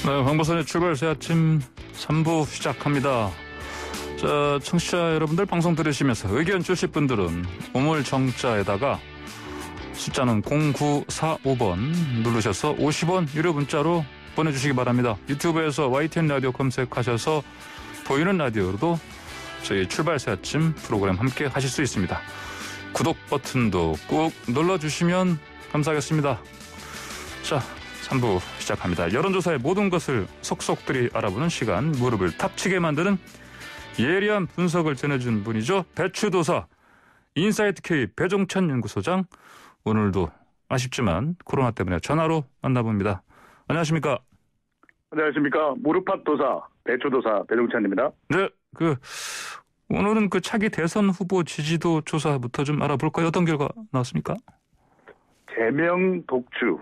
네, 황보선의 출발 새 아침 3부 시작합니다. 자, 청취자 여러분들 방송 들으시면서 의견 주실 분들은 우물 정자에다가 숫자는 0945번 누르셔서 50원 유료 문자로 보내주시기 바랍니다. 유튜브에서 YTN 라디오 검색하셔서 보이는 라디오로도 저희 출발 새 아침 프로그램 함께 하실 수 있습니다. 구독 버튼도 꾹 눌러주시면 감사하겠습니다. 자, 3부 시작합니다. 여론조사의 모든 것을 속속들이 알아보는 시간, 무릎을 탑치게 만드는 예리한 분석을 전해준 분이죠. 배추도사 인사이트 K 배종찬 연구소장, 오늘도 아쉽지만 코로나 때문에 전화로 만나봅니다. 안녕하십니까? 안녕하십니까? 무릎팍도사 배추도사 배종찬입니다. 네, 오늘은 차기 대선 후보 지지도 조사부터 좀 알아볼까요? 어떤 결과 나왔습니까? 제명 독주,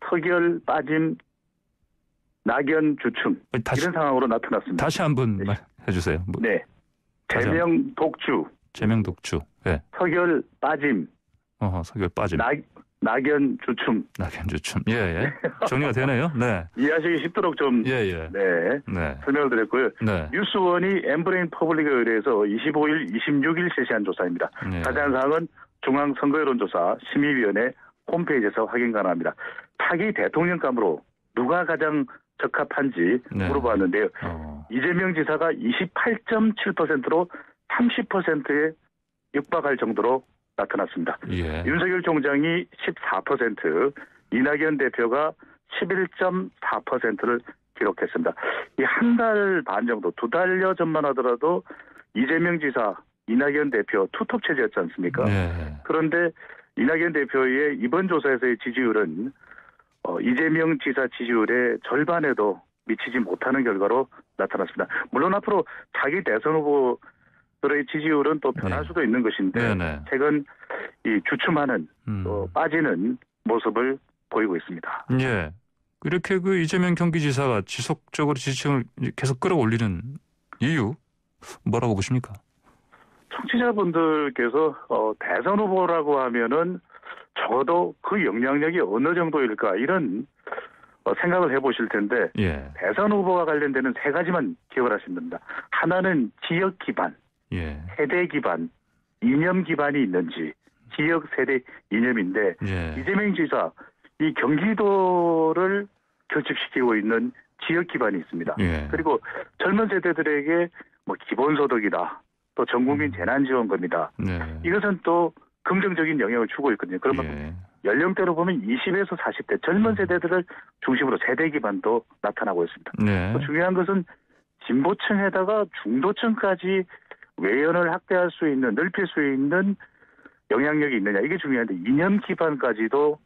터결 빠짐, 낙연 주춤, 이런 상황으로 나타났습니다. 다시 한번 네. 해주세요. 네, 제명 독주, 네. 터결 빠짐, 서결 빠짐, 낙연 주춤. 낙연 주춤. 예. 정리가 되네요. 네. 이해하시기 쉽도록 좀 네. 설명을 드렸고요. 네. 뉴스원이 엠브레인 퍼블릭에 의뢰해서 25일, 26일 실시한 조사입니다. 네. 자세한 사항은 중앙선거여론조사 심의위원회 홈페이지에서 확인 가능합니다. 차기 대통령감으로 누가 가장 적합한지 물어봤는데요. 이재명 지사가 28.7%로 30%에 육박할 정도로 나타났습니다. 예. 윤석열 총장이 14%, 이낙연 대표가 11.4%를 기록했습니다. 이 한 달 반 정도, 2달여 전만 하더라도 이재명 지사, 이낙연 대표 투톱 체제였지 않습니까? 네. 그런데 이낙연 대표의 이번 조사에서의 지지율은 이재명 지사 지지율의 절반에도 미치지 못하는 결과로 나타났습니다. 물론 앞으로 자기 대선 후보들의 지지율은 또 변할 수도 있는 것인데 최근 이 주춤하는 또 빠지는 모습을 보이고 있습니다. 예. 이렇게 이재명 경기지사가 지속적으로 지지층을 계속 끌어올리는 이유 뭐라고 보십니까? 청취자분들께서 대선 후보라고 하면은 적어도 그 영향력이 어느 정도일까 이런 생각을 해보실 텐데 대선 후보와 관련되는 세 가지만 기억을 하시면 됩니다. 하나는 지역 기반, 세대 기반, 이념 기반이 있는지, 지역 세대 이념인데 이재명 지사 이 경기도를 결집시키고 있는 지역 기반이 있습니다. 그리고 젊은 세대들에게 기본소득이다, 또 전국민 재난지원금이다. 이것은 또 긍정적인 영향을 주고 있거든요. 그러면 연령대로 보면 20에서 40대 젊은 세대들을 중심으로 세대 기반도 나타나고 있습니다. 또 중요한 것은 진보층에다가 중도층까지 외연을 확대할 수 있는, 넓힐 수 있는 영향력이 있느냐, 이게 중요한데 이념 기반까지도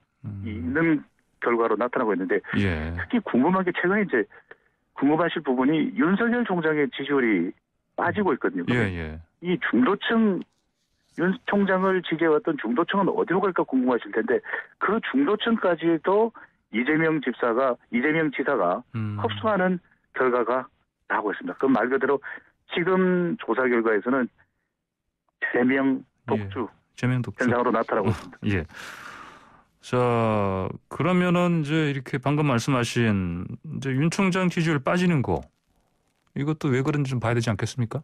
있는 결과로 나타나고 있는데 특히 궁금한 게 최근에 이제 궁금하실 부분이 윤석열 총장의 지지율이 빠지고 있거든요. 이 중도층, 윤 총장을 지지해왔던 중도층은 어디로 갈까 궁금하실 텐데 그 중도층까지도 이재명 지사가 흡수하는 결과가 나오고 있습니다. 그럼 말 그대로 지금 조사 결과에서는 제명 독주 현상으로 나타나고 있습니다. 자, 그러면은 이렇게 방금 말씀하신 윤 총장 지지율 빠지는 거, 이것도 왜 그런지 좀 봐야 되지 않겠습니까?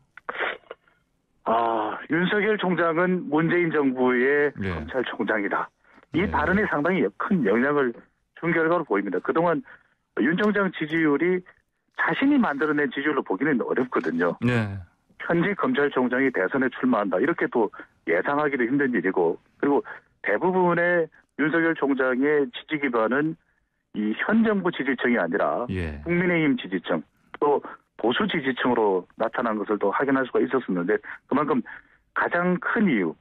윤석열 총장은 문재인 정부의 검찰총장이다. 이 발언이 상당히 큰 영향을 준 결과로 보입니다. 그동안 윤 총장 지지율이 자신이 만들어낸 지지율로 보기는 어렵거든요. 현직 검찰총장이 대선에 출마한다, 이렇게 또 예상하기도 힘든 일이고, 그리고 대부분의 윤석열 총장의 지지 기반은 이 현 정부 지지층이 아니라 국민의힘 지지층, 또 보수 지지층으로 나타난 것을 또 확인할 수가 있었었는데, 그만큼 가장 큰 이유,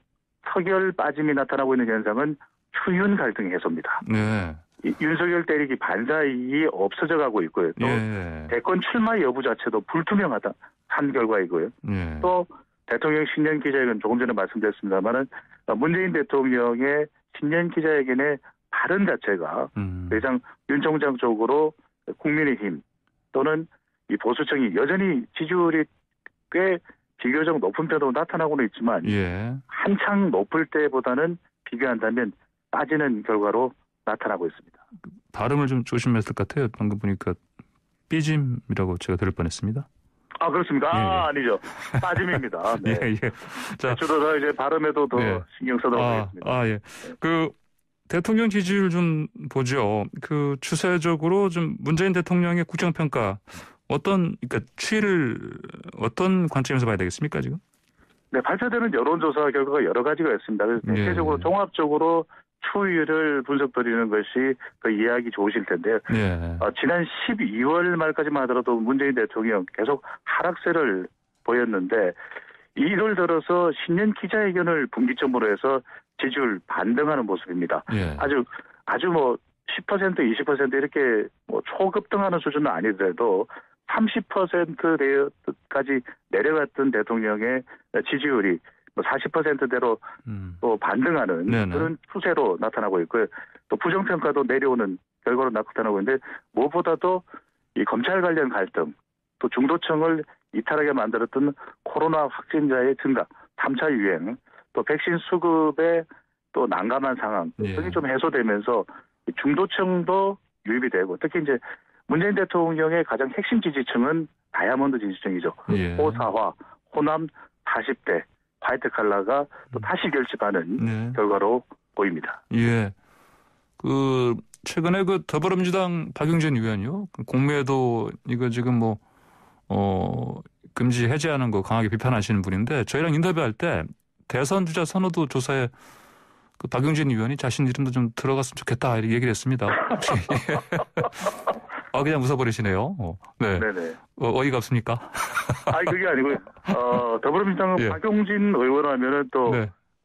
서결 빠짐이 나타나고 있는 현상은 추윤 갈등 해소입니다. 윤석열 때리기 반사이익이 없어져 가고 있고요. 또 대권 출마 여부 자체도 불투명하다 한 결과이고요. 또 대통령 신년 기자회견, 조금 전에 말씀드렸습니다만은 문재인 대통령의 신년 기자회견의 발언 자체가 더 이상 윤 총장 쪽으로 국민의힘 또는 이 보수층이 여전히 지지율이 꽤 비교적 높은 편으로 나타나고는 있지만 한창 높을 때보다는 비교한다면 빠지는 결과로 나타나고 있습니다. 발음을 좀 조심했을 것 같아요. 방금 보니까 삐짐이라고 제가 들을 뻔했습니다. 아, 그렇습니까? 예, 예. 아니죠. 빠짐입니다. 네. 예, 예. 자, 주로 더 이제 발음에도 더 예. 신경 써도록 하겠습니다. 예. 그 대통령 지지율 좀 보죠. 그 추세적으로 좀 문재인 대통령의 국정평가 그러니까 추이를 어떤 관점에서 봐야 되겠습니까, 지금? 네, 발표되는 여론조사 결과가 여러 가지가 있습니다. 그래서 대체적으로 종합적으로 추이를 분석드리는 것이 그 이해하기 좋으실 텐데요. 예. 지난 12월 말까지만 하더라도 문재인 대통령 계속 하락세를 보였는데 1월 들어서 신년 기자회견을 분기점으로 해서 지지율 반등하는 모습입니다. 예. 아주 뭐 10%, 20% 이렇게 뭐 초급등하는 수준은 아니더라도 30%까지 내려갔던 대통령의 지지율이 뭐 40%대로 또 반등하는 네네. 그런 추세로 나타나고 있고요. 또 부정평가도 내려오는 결과로 나타나고 있는데 무엇보다도 이 검찰 관련 갈등, 또 중도층을 이탈하게 만들었던 코로나 확진자의 증가, 3차 유행, 또 백신 수급의 또 난감한 상황 등이 좀 해소되면서 중도층도 유입이 되고 특히 이제 문재인 대통령의 가장 핵심 지지층은 다이아몬드 지지층이죠. 예. 호사화, 호남 40대 화이트 칼라가 또 다시 결집하는 결과로 보입니다. 예. 최근에 더불어민주당 박용진 의원이요. 공매도 이거 지금 금지 해제하는 거 강하게 비판하시는 분인데 저희랑 인터뷰할 때 대선 주자 선호도 조사에 박용진 의원이 자신 이름도 좀 들어갔으면 좋겠다 이렇게 얘기를 했습니다. 그냥 웃어버리시네요. 네. 네네. 어이가 없습니까? 그게 아니고요. 더불어민주당은 예. 박용진 의원 하면은 또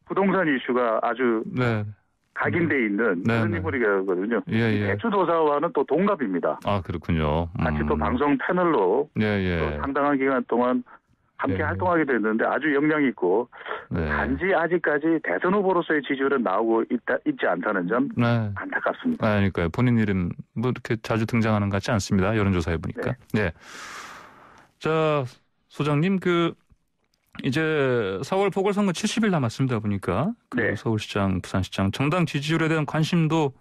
부동산 이슈가 아주 각인돼 있는 그런 인물이거든요. 대추도사와는 또 동갑입니다. 아, 그렇군요. 같이 또 방송 패널로 또 상당한 기간 동안 함께 활동하게 됐는데 아주 역량 있고 단지 아직까지 대선 후보로서의 지지율은 나오고 있지 않다는 점 안타깝습니다. 그러니까요. 본인 이름 이렇게 자주 등장하는 것 같지 않습니다. 여론조사해 보니까. 네. 자, 소장님 이제 4월 보궐선거 70일 남았습니다. 보니까 서울시장, 부산시장 정당 지지율에 대한 관심도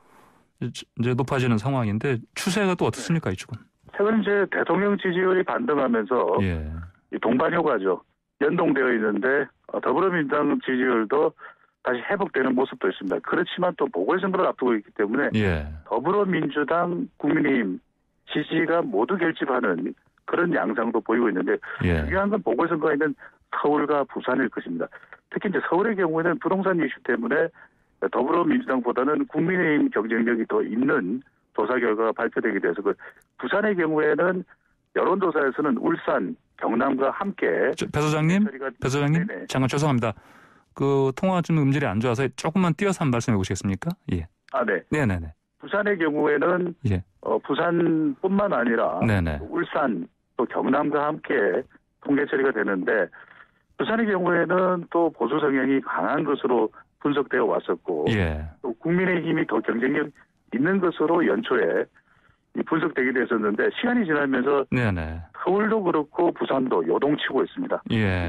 이제 높아지는 상황인데 추세가 또 어떻습니까 이쪽은? 최근 이제 대통령 지지율이 반등하면서 이 동반 효과죠. 연동되어 있는데 더불어민주당 지지율도 다시 회복되는 모습도 있습니다. 그렇지만 또 보궐선거를 앞두고 있기 때문에 더불어민주당, 국민의힘 지지가 모두 결집하는 그런 양상도 보이고 있는데 중요한 건 보궐선거가 있는 서울과 부산일 것입니다. 특히 이제 서울의 경우에는 부동산 이슈 때문에 더불어민주당보다는 국민의힘 경쟁력이 더 있는 조사 결과가 발표되게 돼서 부산의 경우에는 여론조사에서는 울산, 경남과 함께 배 소장님 잠깐 죄송합니다. 통화 좀 음질이 안 좋아서 조금만 띄어서 한 말씀해 보시겠습니까? 예. 네네네. 부산의 경우에는 부산뿐만 아니라 울산 또 경남과 함께 통계 처리가 되는데 부산의 경우에는 또 보수 성향이 강한 것으로 분석되어 왔었고 또 국민의힘이 더 경쟁력 있는 것으로 연초에 분석되게 됐었는데 시간이 지나면서 서울도 그렇고 부산도 요동치고 있습니다.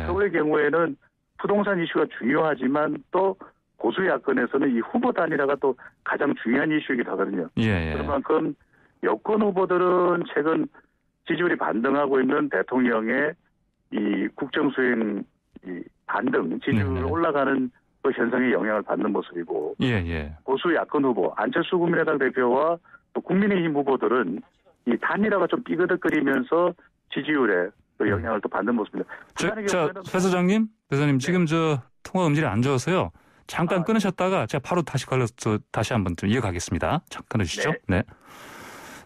서울의 경우에는 부동산 이슈가 중요하지만 또 보수 야권에서는 이 후보 단일화가 또 가장 중요한 이슈이기도 하거든요. 그만큼 여권 후보들은 최근 지지율이 반등하고 있는 대통령의 이 국정수행 반등 지지율 올라가는 그 현상에 영향을 받는 모습이고 보수 야권 후보 안철수 국민의당 대표와 또 국민의힘 후보들은 이 단일화가 좀 삐그덕거리면서 지지율에 또 영향을 또 받는 모습입니다. 배 소장님, 지금 통화 음질이 안 좋아서요. 잠깐 끊으셨다가 제가 바로 다시 걸려서 다시 한번 좀 이어가겠습니다. 잠깐 끊어주시죠. 네.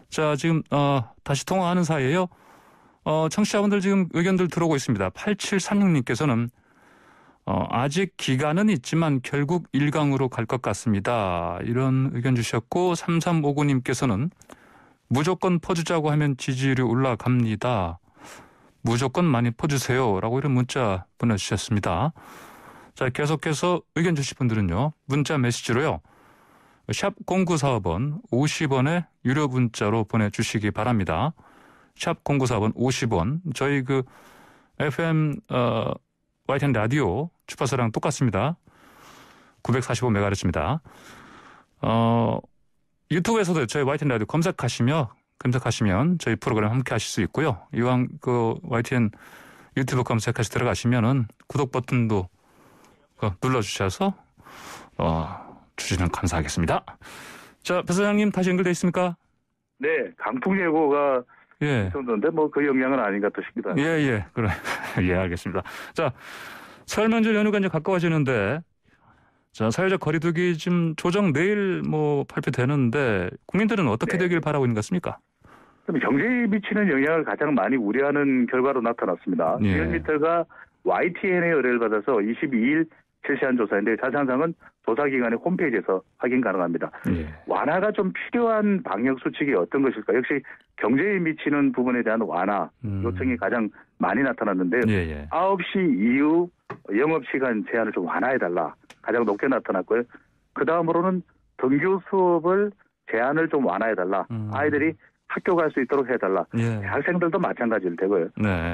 자, 지금 다시 통화하는 사이에요. 청취자분들 지금 의견들 들어오고 있습니다. 8736님께서는 아직 기간은 있지만 결국 1강으로 갈 것 같습니다. 이런 의견 주셨고 3359님께서는 무조건 퍼주자고 하면 지지율이 올라갑니다. 무조건 많이 퍼주세요. 라고 이런 문자 보내주셨습니다. 자, 계속해서 의견 주실 분들은요. 문자 메시지로요. 샵 0945번 50원의 유료 문자로 보내주시기 바랍니다. 샵 0945번 50원. 저희 FM YTN 라디오 주파수랑 똑같습니다. 945MHz입니다. 유튜브에서도 저희 YTN 라디오 검색하시면 검색하시면 저희 프로그램 함께 하실 수 있고요. 이왕 그 YTN 유튜브 검색하시 들어가시면은 구독 버튼도 눌러주셔서 주시면 감사하겠습니다. 자, 배 사장님 다시 연결돼 있습니까? 네, 강풍 예고가 있었는데 뭐 그 영향은 아닌가 또 싶기도 합니다. 예, 그래. 예, 알겠습니다. 자, 설 명절 연휴가 이제 가까워지는데, 자, 사회적 거리두기 지금 조정 내일 뭐 발표되는데 국민들은 어떻게 되길 바라고 있는 것 같습니까? 그럼 경제에 미치는 영향을 가장 많이 우려하는 결과로 나타났습니다. 리얼미터가 YTN의 의뢰를 받아서 22일 실시한 조사인데 자세한 사항은 조사기관의 홈페이지에서 확인 가능합니다. 완화가 좀 필요한 방역 수칙이 어떤 것일까? 역시 경제에 미치는 부분에 대한 완화 요청이 가장 많이 나타났는데요. 9시 이후 영업시간 제한을 좀 완화해달라. 가장 높게 나타났고요. 그 다음으로는 등교 수업을 제한을 좀 완화해달라. 아이들이 학교 갈 수 있도록 해달라. 학생들도 마찬가지일 테고요.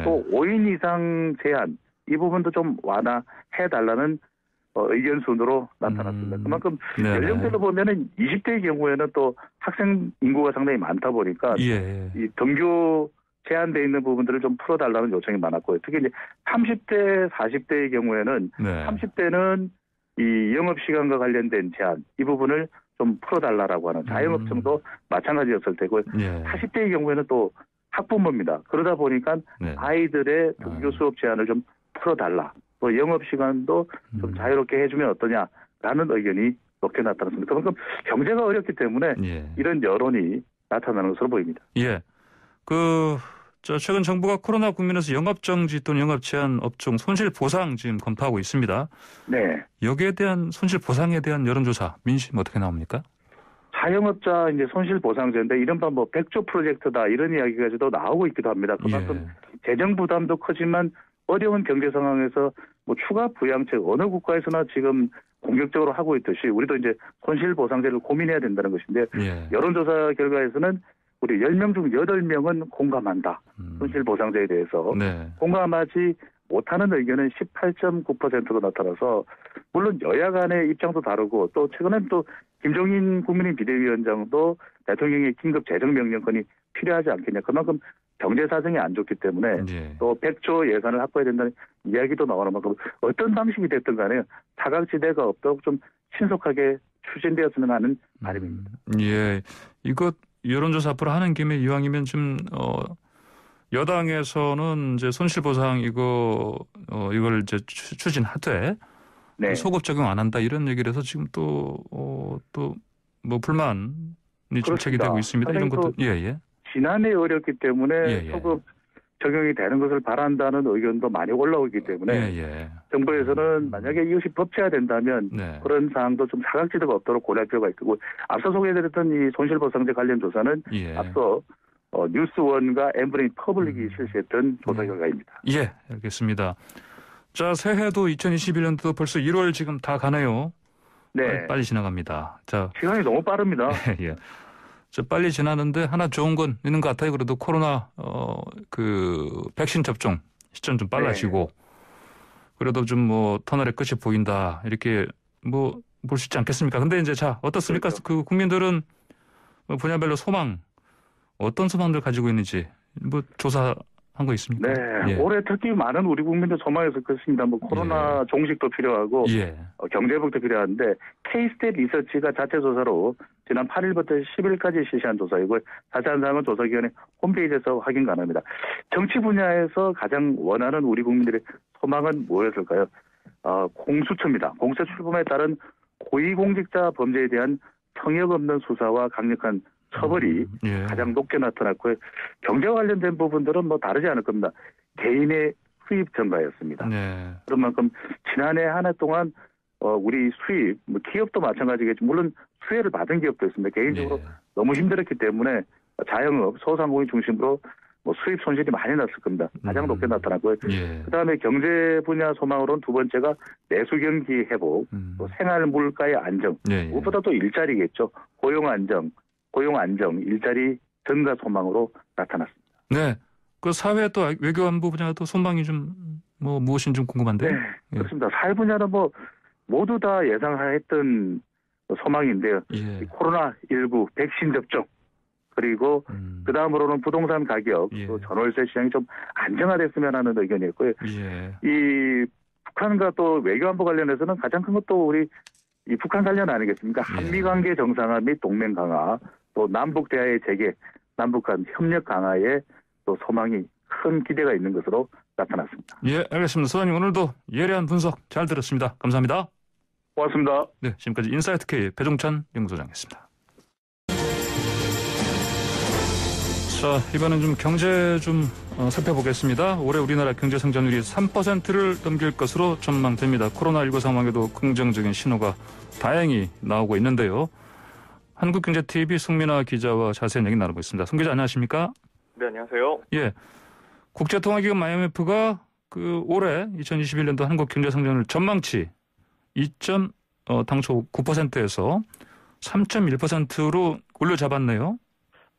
또 5인 이상 제한 이 부분도 좀 완화해달라는 의견 순으로 나타났습니다. 그만큼 연령대로 보면은 20대의 경우에는 또 학생 인구가 상당히 많다 보니까 이 등교 제한되어 있는 부분들을 좀 풀어달라는 요청이 많았고요. 특히 이제 30대, 40대의 경우에는 30대는 이 영업시간과 관련된 제한 이 부분을 좀 풀어달라고 하는 자영업청도 마찬가지였을 테고요. 40대의 경우에는 또 학부모입니다. 그러다 보니까 아이들의 등교 수업 제한을 좀 풀어달라. 또 영업시간도 좀 자유롭게 해주면 어떠냐라는 의견이 높게 나타났습니다. 그만큼 경제가 어렵기 때문에 이런 여론이 나타나는 것으로 보입니다. 최근 정부가 코로나 국면에서 영업정지 또는 영업제한 업종 손실보상 지금 검토하고 있습니다. 여기에 대한 손실보상에 대한 여론조사 민심 어떻게 나옵니까? 자영업자 이제 손실보상제인데 이른바 뭐 100조 프로젝트다 이런 이야기까지도 나오고 있기도 합니다. 그만큼 재정 부담도 크지만 어려운 경제 상황에서 뭐 추가 부양책 어느 국가에서나 지금 공격적으로 하고 있듯이 우리도 이제 손실보상제를 고민해야 된다는 것인데 여론조사 결과에서는 우리 10명 중 8명은 공감한다. 손실보상제에 대해서. 공감하지 못하는 의견은 18.9%로 나타나서 물론 여야 간의 입장도 다르고 또 최근엔 또 김종인 국민의힘 비대위원장도 대통령의 긴급 재정명령권이 필요하지 않겠냐. 그만큼 경제 사정이 안 좋기 때문에 또 100조 예산을 확보해야 된다는 이야기도 나오는 만큼 어떤 방식이 됐든 간에 사각지대가 없도록 좀 신속하게 추진되었으면 하는 바람입니다. 이거 여론조사 앞으로 하는 김에 이왕이면 좀 여당에서는 이제 손실보상 이걸 이제 추진하되 소급 적용 안 한다 이런 얘기를 해서 지금 또 뭐 불만이 좀 제기되고 있습니다. 이런 것도 지난해 어렵기 때문에 소급 적용이 되는 것을 바란다는 의견도 많이 올라오기 때문에 정부에서는 만약에 이것이 법제화된다면 그런 사항도 좀 사각지대가 없도록 고려할 필요가 있고 앞서 소개해드렸던 이 손실보상제 관련 조사는 앞서 뉴스원과 엠브레인 퍼블릭이 실시했던 조사 결과입니다. 알겠습니다. 자, 새해도 2021년도 벌써 1월 지금 다 가네요. 빨리 지나갑니다. 자, 시간이 너무 빠릅니다. 빨리 지나는데 하나 좋은 건 있는 것 같아요. 그래도 코로나 백신 접종 시점 좀 빨라지고 그래도 좀 뭐 터널의 끝이 보인다 이렇게 뭐 볼 수 있지 않겠습니까? 근데 이제 어떻습니까? 그 국민들은 분야별로 소망 어떤 소망들 가지고 있는지 뭐 조사한 거 있습니까? 올해 특히 많은 우리 국민들 소망했을 것입니다. 뭐 코로나 종식도 필요하고 경제 회복도 필요한데 K-스텝 리서치가 자체 조사로 지난 8일부터 10일까지 실시한 조사이고 자세한 사항은 조사기관의 홈페이지에서 확인 가능합니다. 정치 분야에서 가장 원하는 우리 국민들의 소망은 뭐였을까요? 공수처입니다. 공수처 출범에 따른 고위공직자 범죄에 대한 성역 없는 수사와 강력한 처벌이 가장 높게 나타났고요. 경제와 관련된 부분들은 뭐 다르지 않을 겁니다. 개인의 수입 증가였습니다. 그런 만큼 지난해 한 해 동안 우리 수입, 뭐 기업도 마찬가지겠지만 물론 수혜를 받은 기업도 있습니다. 개인적으로 너무 힘들었기 때문에 자영업, 소상공인 중심으로 뭐 수입 손실이 많이 났을 겁니다. 가장 높게 나타났고요. 그다음에 경제 분야 소망으로는 두 번째가 내수 경기 회복, 또 생활 물가의 안정, 무엇보다 또 일자리겠죠. 고용 안정, 일자리 증가 소망으로 나타났습니다. 그 사회 또 외교안보 분야도 소망이 좀 뭐 무엇인지 좀 궁금한데요. 그렇습니다. 사회 분야는 뭐 모두 다 예상했던 소망인데요. 코로나19 백신 접종, 그리고 그 다음으로는 부동산 가격, 예. 또 전월세 시장이 좀 안정화됐으면 하는 의견이었고요. 예. 이 북한과 또 외교안보 관련해서는 가장 큰 것도 우리 이 북한 관련 아니겠습니까? 한미 관계 정상화 및 동맹 강화, 또 남북 대화의 재개, 남북 간 협력 강화에 또 소망이 큰 기대가 있는 것으로 나타났습니다. 예, 알겠습니다. 소장님 오늘도 예리한 분석 잘 들었습니다. 감사합니다. 고맙습니다. 네, 지금까지 인사이트 K 배종찬 연구소장이었습니다. 자, 이번엔 좀 경제 좀 살펴보겠습니다. 올해 우리나라 경제 성장률이 3%를 넘길 것으로 전망됩니다. 코로나19 상황에도 긍정적인 신호가 다행히 나오고 있는데요. 한국경제TV 송민아 기자와 자세한 얘기 나누고 있습니다. 송 기자 안녕하십니까? 네, 안녕하세요. 예, 국제통화기금 IMF가 올해 2021년도 한국 경제 성장률 전망치 당초 9%에서 3.1%로 올려잡았네요.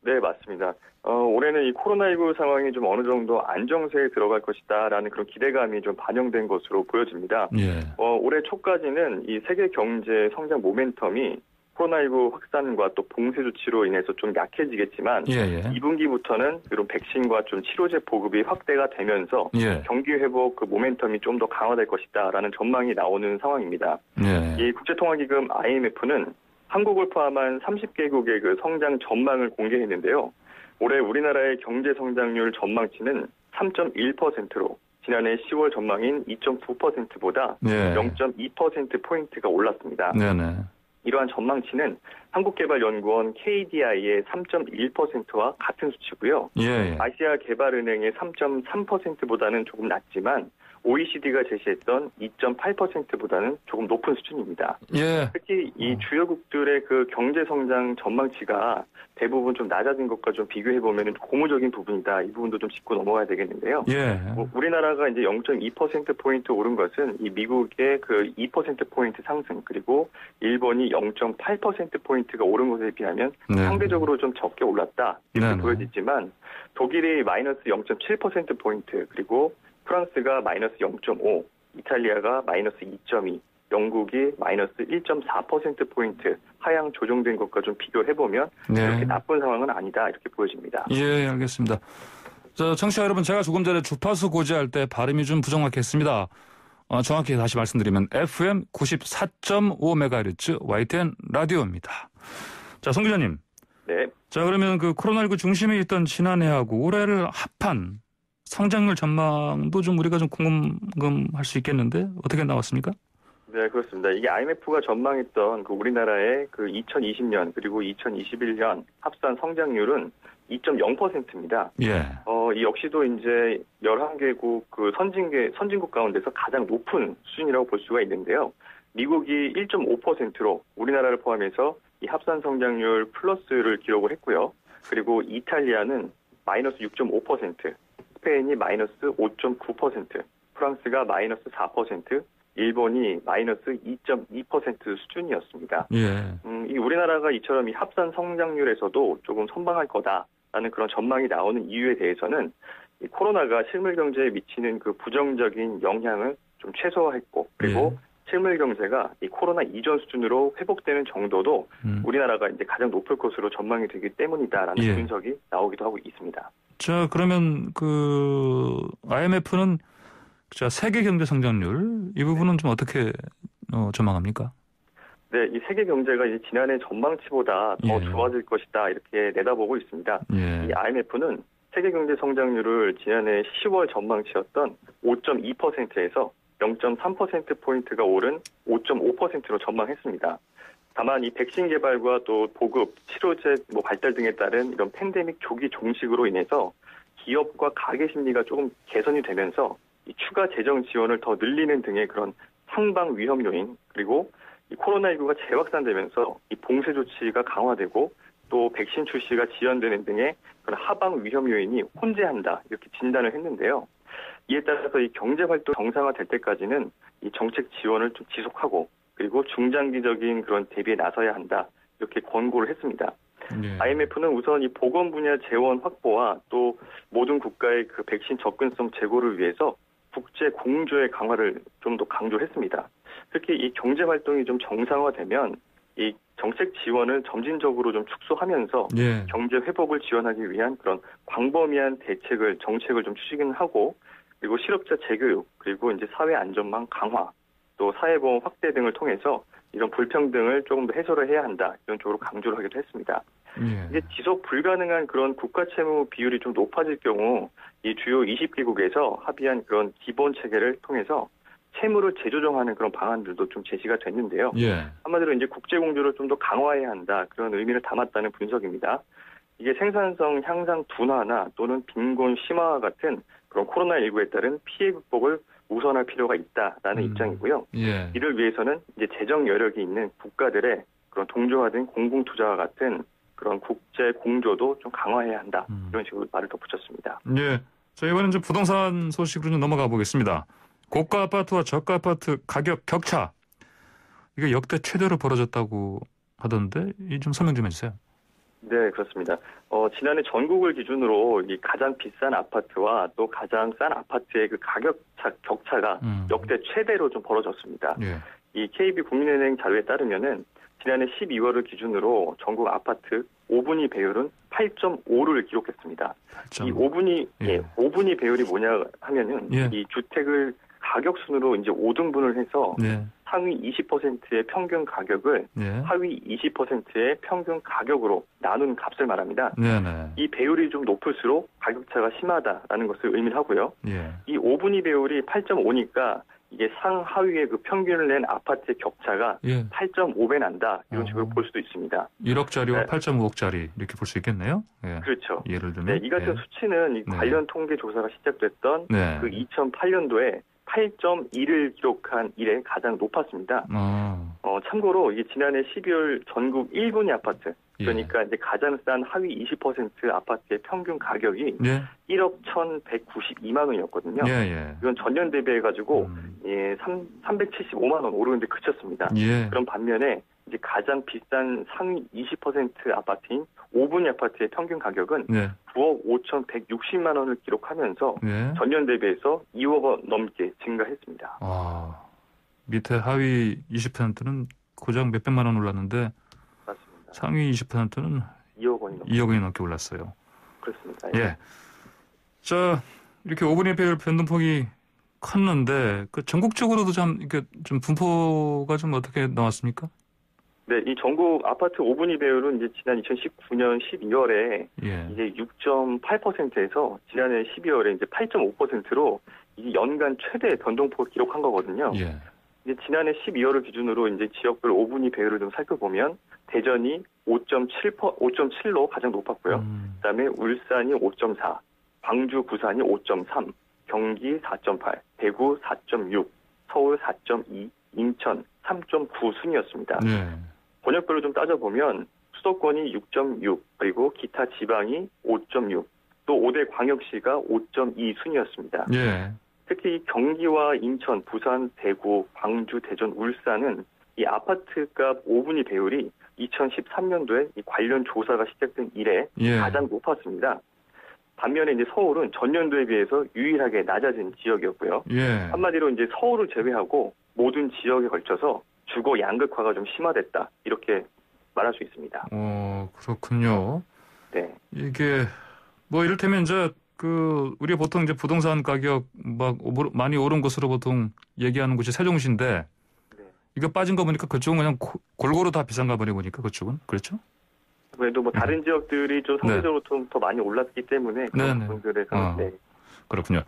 네, 맞습니다. 올해는 이 코로나19 상황이 좀 어느 정도 안정세에 들어갈 것이다라는 그런 기대감이 좀 반영된 것으로 보여집니다. 예. 올해 초까지는 이 세계 경제 성장 모멘텀이 코로나19 확산과 또 봉쇄 조치로 인해서 좀 약해지겠지만 2분기부터는 이런 백신과 좀 치료제 보급이 확대가 되면서 경기 회복 그 모멘텀이 좀 더 강화될 것이다라는 전망이 나오는 상황입니다. 이 국제통화기금 IMF는 한국을 포함한 30개국의 그 성장 전망을 공개했는데요. 올해 우리나라의 경제 성장률 전망치는 3.1%로 지난해 10월 전망인 2.9%보다 0.2%포인트가 올랐습니다. 네네. 이러한 전망치는 한국개발연구원 KDI의 3.1%와 같은 수치고요. 아시아개발은행의 3.3%보다는 조금 낮지만 OECD가 제시했던 2.8%보다는 조금 높은 수준입니다. 특히 이 주요국들의 그 경제 성장 전망치가 대부분 좀 낮아진 것과 좀 비교해 보면 고무적인 부분이다. 이 부분도 좀 짚고 넘어가야 되겠는데요. 우리나라가 이제 0.2%포인트 오른 것은 이 미국의 그 2%포인트 상승 그리고 일본이 0.8%포인트가 오른 것에 비하면 상대적으로 좀 적게 올랐다. 이렇게 보여지지만 독일이 마이너스 0.7%포인트 그리고 프랑스가 마이너스 0.5, 이탈리아가 마이너스 2.2, 영국이 마이너스 1.4%포인트 하향 조정된 것과 좀 비교를 해보면 그렇게 나쁜 상황은 아니다 이렇게 보여집니다. 예, 알겠습니다. 청취자 여러분, 제가 조금 전에 주파수 고지할 때 발음이 좀 부정확했습니다. 정확히 다시 말씀드리면 FM 94.5MHz YTN 라디오입니다. 자, 송 기자님. 네. 자, 그러면 그 코로나19 중심에 있던 지난해하고 올해를 합한 성장률 전망도 좀 우리가 좀 궁금할 수 있겠는데 어떻게 나왔습니까? 네, 그렇습니다. 이게 IMF가 전망했던 그 우리나라의 그 2020년 그리고 2021년 합산 성장률은 2.0%입니다. 이 역시도 이제 11개국 그 선진국 가운데서 가장 높은 수준이라고 볼 수가 있는데요. 미국이 1.5%로 우리나라를 포함해서 이 합산 성장률 플러스를 기록을 했고요. 그리고 이탈리아는 마이너스 6.5%, 스페인이 마이너스 5.9%, 프랑스가 마이너스 4%, 일본이 마이너스 2.2% 수준이었습니다. 이 우리나라가 이처럼 이 합산 성장률에서도 조금 선방할 거다라는 그런 전망이 나오는 이유에 대해서는 이 코로나가 실물 경제에 미치는 그 부정적인 영향을 좀 최소화했고 그리고 실물 경제가 이 코로나 이전 수준으로 회복되는 정도도 우리나라가 이제 가장 높을 것으로 전망이 되기 때문이다라는 분석이 나오기도 하고 있습니다. 자, 그러면 그 IMF는 세계 경제 성장률 이 부분은 좀 어떻게 전망합니까? 네, 이 세계 경제가 이제 지난해 전망치보다 더 좋아질 것이다 이렇게 내다보고 있습니다. 이 IMF는 세계 경제 성장률을 지난해 10월 전망치였던 5.2%에서 0.3%포인트가 오른 5.5%로 전망했습니다. 다만 이 백신 개발과 또 보급, 치료제 발달 등에 따른 이런 팬데믹 조기 종식으로 인해서 기업과 가계 심리가 조금 개선이 되면서 이 추가 재정 지원을 더 늘리는 등의 그런 상방 위험 요인 그리고 이 코로나19가 재확산되면서 이 봉쇄 조치가 강화되고 또 백신 출시가 지연되는 등의 그런 하방 위험 요인이 혼재한다 이렇게 진단을 했는데요. 이에 따라서 이 경제 활동 정상화될 때까지는 이 정책 지원을 좀 지속하고 그리고 중장기적인 그런 대비에 나서야 한다 이렇게 권고를 했습니다. IMF는 우선 이 보건 분야 재원 확보와 또 모든 국가의 그 백신 접근성 제고를 위해서 국제 공조의 강화를 좀 더 강조했습니다. 특히 이 경제 활동이 좀 정상화되면 이 정책 지원을 점진적으로 좀 축소하면서 예. 경제 회복을 지원하기 위한 그런 광범위한 정책을 좀 추진하고 그리고 실업자 재교육 그리고 이제 사회 안전망 강화 또 사회보험 확대 등을 통해서 이런 불평등을 조금 더 해소를 해야 한다 이런 쪽으로 강조를 하기도 했습니다. 예. 이제 지속 불가능한 그런 국가 채무 비율이 좀 높아질 경우 이 주요 20개국에서 합의한 그런 기본 체계를 통해서 채무를 재조정하는 그런 방안들도 좀 제시가 됐는데요. 예. 한마디로 이제 국제 공조를 좀 더 강화해야 한다 그런 의미를 담았다는 분석입니다. 이게 생산성 향상 둔화나 또는 빈곤 심화와 같은 그런 코로나19에 따른 피해 극복을 우선할 필요가 있다라는 입장이고요. 예. 이를 위해서는 이제 재정 여력이 있는 국가들의 그런 동조화된 공공 투자와 같은 그런 국제 공조도 좀 강화해야 한다 이런 식으로 말을 덧붙였습니다. 예. 자, 이번엔 이제 부동산 소식으로 좀 넘어가 보겠습니다. 고가 아파트와 저가 아파트 가격 격차 이게 역대 최대로 벌어졌다고 하던데 이 좀 설명 좀 해주세요. 네, 그렇습니다. 지난해 전국을 기준으로 이 가장 비싼 아파트와 또 가장 싼 아파트의 그 가격 격차가 역대 최대로 좀 벌어졌습니다. 예. 이 KB 국민은행 자료에 따르면은 지난해 12월을 기준으로 전국 아파트 5분위 배율은 8.5를 기록했습니다. 8.5. 이 5분위, 예. 5분위 배율이 뭐냐 하면은 예. 이 주택을 가격 순으로 이제 5등분을 해서 예. 상위 20%의 평균 가격을 예. 하위 20%의 평균 가격으로 나눈 값을 말합니다. 네네. 이 배율이 좀 높을수록 가격차가 심하다라는 것을 의미를 하고요. 예. 이 5분위 배율이 8.5니까 이게 상하위의 그 평균을 낸 아파트의 격차가 예. 8.5배 난다 이런 식으로 볼 수도 있습니다. 1억짜리와 네. 8.5억짜리 이렇게 볼 수 있겠네요. 예. 그렇죠. 예를 들면. 네, 이 같은 수치는 이 관련 통계 조사가 시작됐던 네. 그 2008년도에 8.2를 기록한 이래 가장 높았습니다. 참고로 이게 지난해 12월 전국 1분위 아파트 그러니까 이제 가장 싼 하위 20% 아파트의 평균 가격이 예. 1억 1,192만 원이었거든요. 예, 예. 이건 전년 대비해가지고 375만 원 오르는데 그쳤습니다. 예. 그런 반면에 이제 가장 비싼 상위 20% 아파트인 5분위 아파트의 평균 가격은 네. 9억 5,160만 원을 기록하면서 네. 전년 대비해서 2억 원 넘게 증가했습니다. 밑에 하위 20%는 고작 몇백만 원 올랐는데 맞습니다. 상위 20%는 2억 원이 넘게 올랐어요. 그렇습니다. 예. 자, 이렇게 5분위 배율 변동폭이 컸는데 그 전국적으로도 이게 좀 분포가 좀 어떻게 나왔습니까? 네, 이 전국 아파트 5분위 배율은 이제 지난 2019년 12월에 예. 이제 6.8%에서 지난해 12월에 이제 8.5%로 이게 연간 최대 변동폭을 기록한 거거든요. 예. 이제 지난해 12월을 기준으로 이제 지역별 5분위 배율을 좀 살펴보면 대전이 5.7로 가장 높았고요. 그다음에 울산이 5.4, 광주, 부산이 5.3, 경기 4.8, 대구 4.6, 서울 4.2, 인천 3.9 순이었습니다. 네. 권역별로 좀 따져보면 수도권이 6.6, 그리고 기타 지방이 5.6, 또 5대 광역시가 5.2 순이었습니다. 예. 특히 경기와 인천, 부산, 대구, 광주, 대전, 울산은 이 아파트값 5분위 배율이 2013년도에 이 관련 조사가 시작된 이래 예. 가장 높았습니다. 반면에 이제 서울은 전년도에 비해서 유일하게 낮아진 지역이었고요. 예. 한마디로 이제 서울을 제외하고 모든 지역에 걸쳐서 주거 양극화가 좀 심화됐다 이렇게 말할 수 있습니다. 그렇군요. 네. 이게 뭐 이를테면 우리가 보통 이제 부동산 가격 많이 오른 것으로 보통 얘기하는 곳이 세종시인데 네. 이거 빠진 거 보니까 그쪽은 그냥 골고루 다 비싼가 보니까 그쪽은 그렇죠? 그래도 뭐 다른 지역들이 좀 상대적으로 좀 더 많이 올랐기 때문에 그런 부분들에서 네. 그렇군요.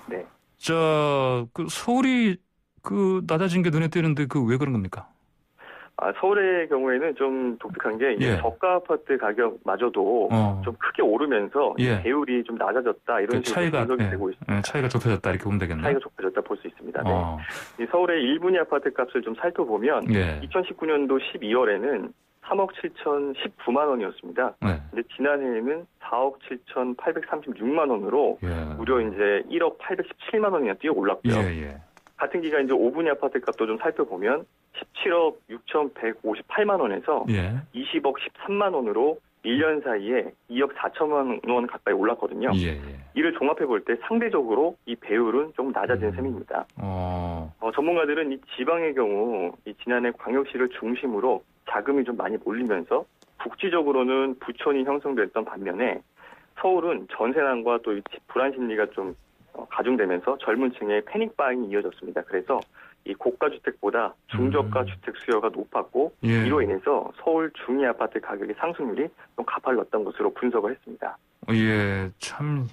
네. 서울이 낮아진 게 눈에 띄는데 왜 그런 겁니까? 서울의 경우에는 좀 독특한 게 예. 저가 아파트 가격마저도 좀 크게 오르면서 예. 배율이 좀 낮아졌다 이런 식으로 분석이 되고 있습니다. 차이가 좁혀졌다 이렇게 보면 되겠네요. 차이가 좁혀졌다 볼 수 있습니다. 네. 이 서울의 1분위 아파트 값을 좀 살펴보면 2019년도 12월에는 3억 7,019만 원이었습니다. 네. 근데 지난해에는 4억 7,836만 원으로 무려 이제 1억 817만 원이나 뛰어 올랐고요. 같은 기간 이제 5분위 아파트 값도 좀 살펴보면 17억 6,158만 원에서 20억 13만 원으로 1년 사이에 2억 4천만 원 가까이 올랐거든요. 이를 종합해 볼 때 상대적으로 이 배율은 좀 낮아진 셈입니다. 전문가들은 이 지방의 경우 이 지난해 광역시를 중심으로 자금이 좀 많이 몰리면서 국지적으로는 부촌이 형성됐던 반면에 서울은 전세난과 또 불안 심리가 좀 가중되면서 젊은 층의 패닉바잉이 이어졌습니다. 그래서 이 고가 주택보다 중저가 주택 수요가 높았고 이로 인해서 서울 중위 아파트 가격의 상승률이 좀 가팔랐던 것으로 분석을 했습니다. 예, 참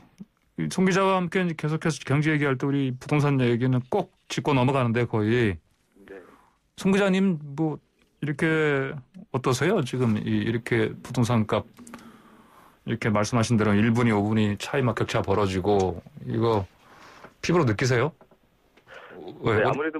송 기자와 함께 계속해서 경제 얘기할 때 우리 부동산 얘기는 꼭 짚고 넘어가는데 거의. 네. 송 기자님 뭐 이렇게 어떠세요? 지금 이렇게 부동산 값 이렇게 말씀하신 대로 1분이 5분이 차이 막 격차 벌어지고 이거 피부로 느끼세요? 네, 아무래도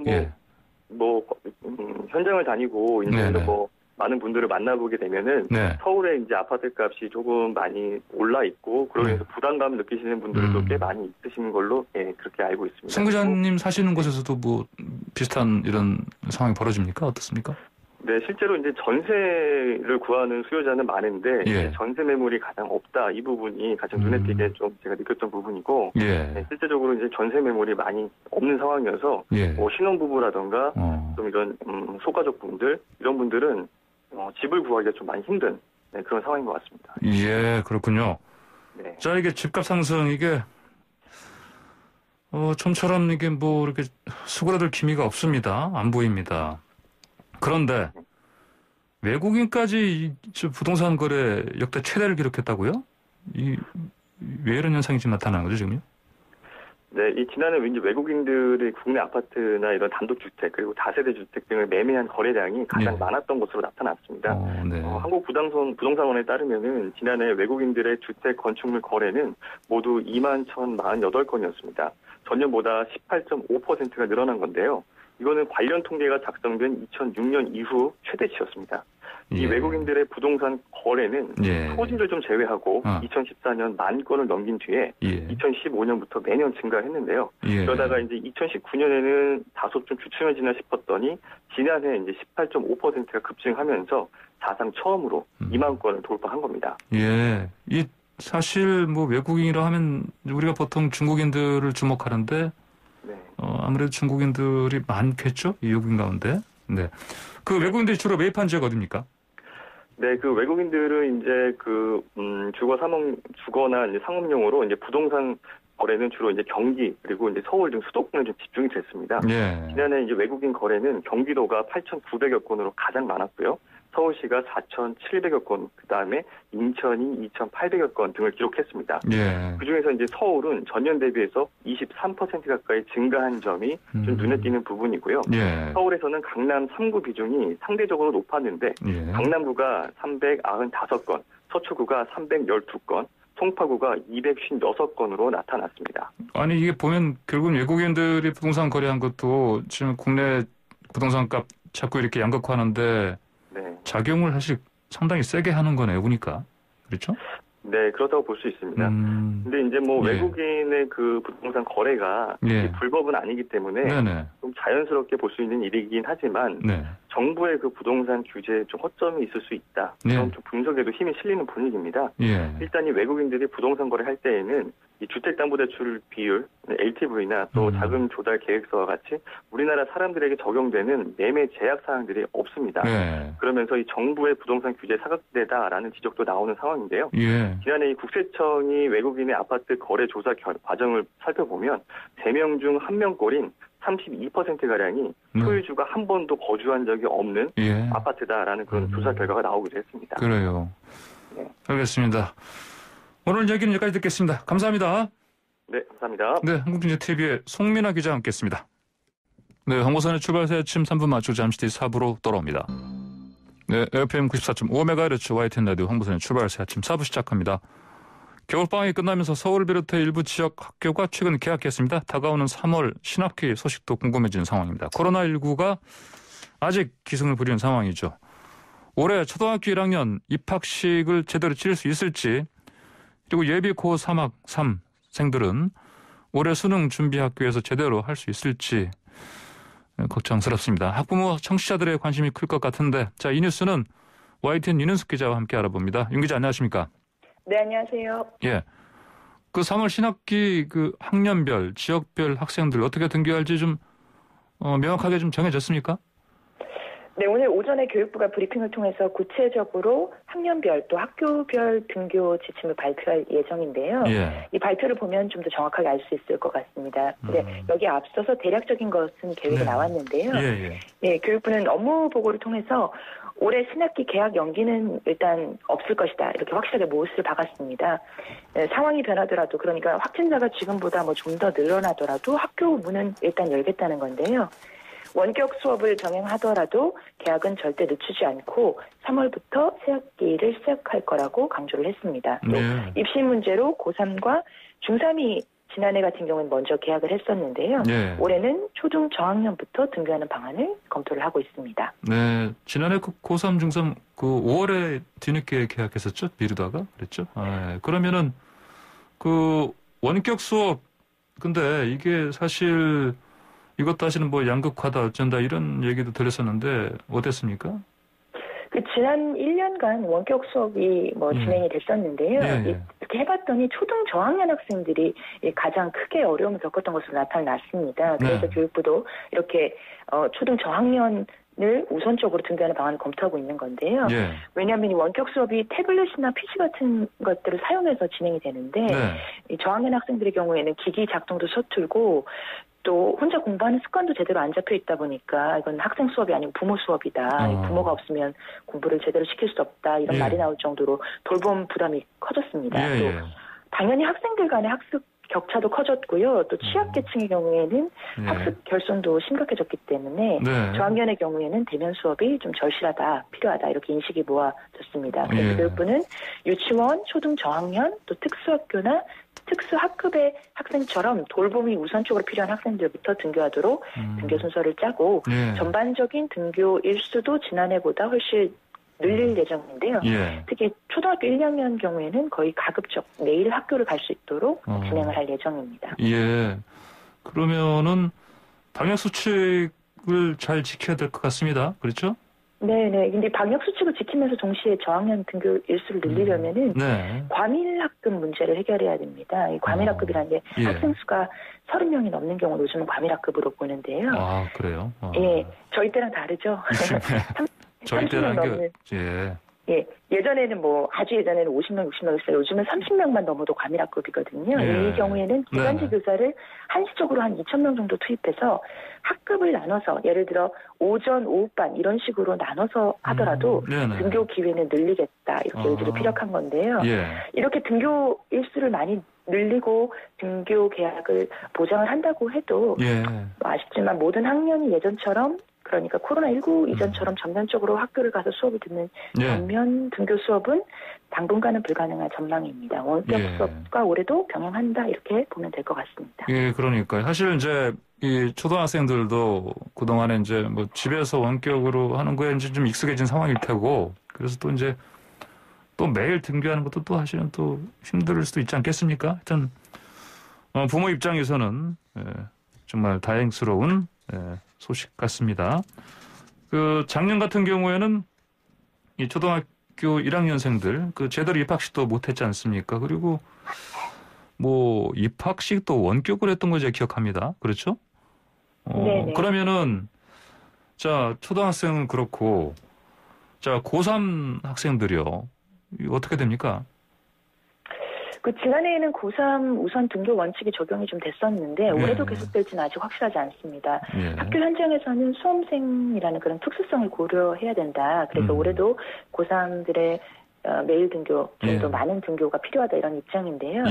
현장을 다니고 이제 뭐 많은 분들을 만나보게 되면은 서울에 이제 아파트 값이 조금 많이 올라 있고 그러면서 부담감 느끼시는 분들도 꽤 많이 있으신 걸로 그렇게 알고 있습니다. 송 기자님 사시는 곳에서도 뭐 비슷한 이런 상황이 벌어집니까? 어떻습니까? 네, 실제로 이제 전세를 구하는 수요자는 많은데 전세 매물이 가장 없다 이 부분이 가장 눈에 띄게 좀 제가 느꼈던 부분이고 실제적으로 이제 전세 매물이 많이 없는 상황이어서 뭐 신혼부부라던가 좀 이런 소가족 분들 이런 분들은 집을 구하기가 좀 많이 힘든 그런 상황인 것 같습니다. 예, 그렇군요. 네. 자, 이게 집값 상승 이게 좀처럼 이게 뭐 이렇게 수그러들 기미가 없습니다. 안 보입니다. 그런데 외국인까지 부동산 거래 역대 최대를 기록했다고요? 왜 이런 현상이 지금 나타나는 거죠, 지금요? 네, 이 지난해 이제 외국인들이 국내 아파트나 이런 단독주택 그리고 다세대 주택 등을 매매한 거래량이 가장 많았던 것으로 나타났습니다. 한국 부동산원에 따르면은 지난해 외국인들의 주택 건축물 거래는 모두 21,048건이었습니다. 전년보다 18.5%가 늘어난 건데요. 이거는 관련 통계가 작성된 2006년 이후 최대치였습니다. 이 외국인들의 부동산 거래는 토지를 좀 제외하고 2014년 10,000건을 넘긴 뒤에 2015년부터 매년 증가했는데요. 그러다가 이제 2019년에는 다소 좀 주춤해지나 싶었더니 지난해 이제 18.5%가 급증하면서 사상 처음으로 2만 건을 돌파한 겁니다. 예, 이 사실 뭐 외국인이라 하면 우리가 보통 중국인들을 주목하는데 아무래도 중국인들이 많겠죠? 이 외국인 가운데. 네. 그 외국인들이 주로 매입한 지역 어디입니까? 네, 그 외국인들은 이제 주거나 이제 상업용으로 이제 부동산 거래는 주로 이제 경기 그리고 이제 서울 등 수도권에 좀 집중이 됐습니다. 지난해 이제 외국인 거래는 경기도가 8,900여 건으로 가장 많았고요. 서울시가 4,700여 건, 그 다음에 인천이 2,800여 건 등을 기록했습니다. 그중에서 이제 서울은 전년 대비해서 23% 가까이 증가한 점이 좀 눈에 띄는 부분이고요. 서울에서는 강남 3구 비중이 상대적으로 높았는데 강남구가 395건, 서초구가 312건, 송파구가 256건으로 나타났습니다. 아니 이게 보면 결국은 외국인들이 부동산 거래한 것도 지금 국내 부동산 값 자꾸 이렇게 양극화하는데 작용을 사실 상당히 세게 하는 거네요, 보니까. 그렇죠? 네, 그렇다고 볼 수 있습니다. 근데 이제 뭐 외국인의 그 부동산 거래가 불법은 아니기 때문에 좀 자연스럽게 볼 수 있는 일이긴 하지만 정부의 그 부동산 규제에 좀 허점이 있을 수 있다. 그런 좀 분석에도 힘이 실리는 분위기입니다. 일단 이 외국인들이 부동산 거래할 때에는 이 주택담보대출 비율, LTV나 또 자금 조달 계획서와 같이 우리나라 사람들에게 적용되는 매매 제약 사항들이 없습니다. 그러면서 이 정부의 부동산 규제 사각지대다라는 지적도 나오는 상황인데요. 지난해 이 국세청이 외국인의 아파트 거래 조사 과정을 살펴보면 3명 중 1명꼴인 32%가량이 소유주가 한 번도 거주한 적이 없는 아파트다라는 그런 조사 결과가 나오기도 했습니다. 그래요. 알겠습니다. 오늘 얘기는 여기까지 듣겠습니다. 감사합니다. 네, 감사합니다. 네, 한국경제TV의 송민아 기자와 함께했습니다. 네, 황보선의 출발새 아침 3분 맞추고 잠시 뒤 4부로 돌아옵니다. 네, FM 94.5MHz YTN 라디오 황보선의 출발새 아침 4부 시작합니다. 겨울방학이 끝나면서 서울을 비롯해 일부 지역 학교가 최근 개학했습니다. 다가오는 3월 신학기 소식도 궁금해지는 상황입니다. 코로나19가 아직 기승을 부리는 상황이죠. 올해 초등학교 1학년 입학식을 제대로 치를 수 있을지, 그리고 예비 고 3학 3생들은 올해 수능 준비 학교에서 제대로 할 수 있을지 걱정스럽습니다. 학부모 청취자들의 관심이 클 것 같은데, 자, 이 뉴스는 YTN 윤은숙 기자와 함께 알아봅니다. 윤 기자 안녕하십니까? 네, 안녕하세요. 예. 그 3월 신학기 그 학년별, 지역별 학생들 어떻게 등교할지 좀 명확하게 좀 정해졌습니까? 네, 오늘 오전에 교육부가 브리핑을 통해서 구체적으로 학년별 또 학교별 등교 지침을 발표할 예정인데요. 예. 이 발표를 보면 좀 더 정확하게 알 수 있을 것 같습니다. 근데 여기에 앞서서 대략적인 것은 계획이 네. 나왔는데요. 예. 예, 교육부는 업무 보고를 통해서 올해 신학기 개학 연기는 일단 없을 것이다. 이렇게 확실하게 못을 박았습니다. 네, 상황이 변하더라도 그러니까 확진자가 지금보다 뭐 좀 더 늘어나더라도 학교 문은 일단 열겠다는 건데요. 원격 수업을 병행하더라도 개학은 절대 늦추지 않고 3월부터 새학기를 시작할 거라고 강조를 했습니다. 또 입시 문제로 고3과 중3이 지난해 같은 경우는 먼저 개학을 했었는데요. 네. 올해는 초등 저학년부터 등교하는 방안을 검토를 하고 있습니다. 네, 지난해 고3, 중3 그 5월에 뒤늦게 개학했었죠? 미루다가 그랬죠? 그러면은 그 원격 수업 근데 이게 사실 이것도 하시는 뭐 양극화다 어쩐다 이런 얘기도 들었었는데 어땠습니까? 그 지난 1년간 원격 수업이 뭐 진행이 됐었는데요. 이렇게 해봤더니 초등 저학년 학생들이 가장 크게 어려움을 겪었던 것으로 나타났습니다. 그래서 교육부도 이렇게 초등 저학년을 우선적으로 등교하는 방안을 검토하고 있는 건데요. 왜냐하면 이 원격 수업이 태블릿이나 PC 같은 것들을 사용해서 진행이 되는데 이 저학년 학생들의 경우에는 기기 작동도 서툴고 또 혼자 공부하는 습관도 제대로 안 잡혀 있다 보니까 이건 학생 수업이 아니고 부모 수업이다. 부모가 없으면 공부를 제대로 시킬 수 없다. 이런 말이 나올 정도로 돌봄 부담이 커졌습니다. 또 당연히 학생들 간의 학습 격차도 커졌고요. 또 취약계층의 경우에는 학습 결손도 심각해졌기 때문에 저학년의 경우에는 대면 수업이 좀 절실하다, 필요하다 이렇게 인식이 모아졌습니다. 그래서 교육부는 유치원, 초등 저학년, 또 특수학교나 특수학급의 학생처럼 돌봄이 우선적으로 필요한 학생들부터 등교하도록 등교 순서를 짜고 전반적인 등교 일수도 지난해보다 훨씬 늘릴 예정인데요. 특히 초등학교 1, 2학년 경우에는 거의 가급적 매일 학교를 갈 수 있도록 진행을 할 예정입니다. 그러면은 방역 수칙을 잘 지켜야 될 것 같습니다. 그렇죠? 네네. 근데 방역 수칙을 지키면서 동시에 저학년 등교 일수를 늘리려면은 과밀학급 문제를 해결해야 됩니다. 이 과밀학급이라는 게 학생 수가 30명이 넘는 경우 요즘은 과밀학급으로 보는데요. 아, 그래요? 저희 때랑 다르죠. 저희 때랑 예전에는 아주 예전에는 50명, 60명이었어요. 요즘은 30명만 넘어도 과밀학급이거든요. 이 경우에는 기간제 교사를 한시적으로 한 2,000명 정도 투입해서 학급을 나눠서 예를 들어 오전, 오후반 이런 식으로 나눠서 하더라도 등교 기회는 늘리겠다. 이렇게 의지를 피력한 건데요. 이렇게 등교 일수를 많이 늘리고 등교 계약을 보장을 한다고 해도 아쉽지만 모든 학년이 예전처럼 그러니까 코로나19 이전처럼 전면적으로 학교를 가서 수업을 듣는 전면 등교 수업은 당분간은 불가능한 전망입니다. 원격 수업과 올해도 병행한다 이렇게 보면 될 것 같습니다. 그러니까 사실 이제 이 초등학생들도 그동안에 이제 뭐 집에서 원격으로 하는 거에 이제 좀 익숙해진 상황일 테고 그래서 또 이제 또 매일 등교하는 것도 또 사실은 또 힘들 수도 있지 않겠습니까? 하여튼 부모 입장에서는 정말 다행스러운 소식 같습니다. 그 작년 같은 경우에는 이 초등학교 1학년생들 그 제대로 입학식도 못했지 않습니까? 그리고 뭐 입학식도 원격으로 했던 거 제가 기억합니다. 그렇죠? 그러면은 자 초등학생은 그렇고 자 고3 학생들이요. 어떻게 됩니까? 지난해에는 고3 우선 등교 원칙이 적용이 좀 됐었는데 올해도 계속될지는 아직 확실하지 않습니다. 학교 현장에서는 수험생이라는 그런 특수성을 고려해야 된다. 그래서 올해도 고3들의 매일 등교, 좀 더 많은 등교가 필요하다 이런 입장인데요.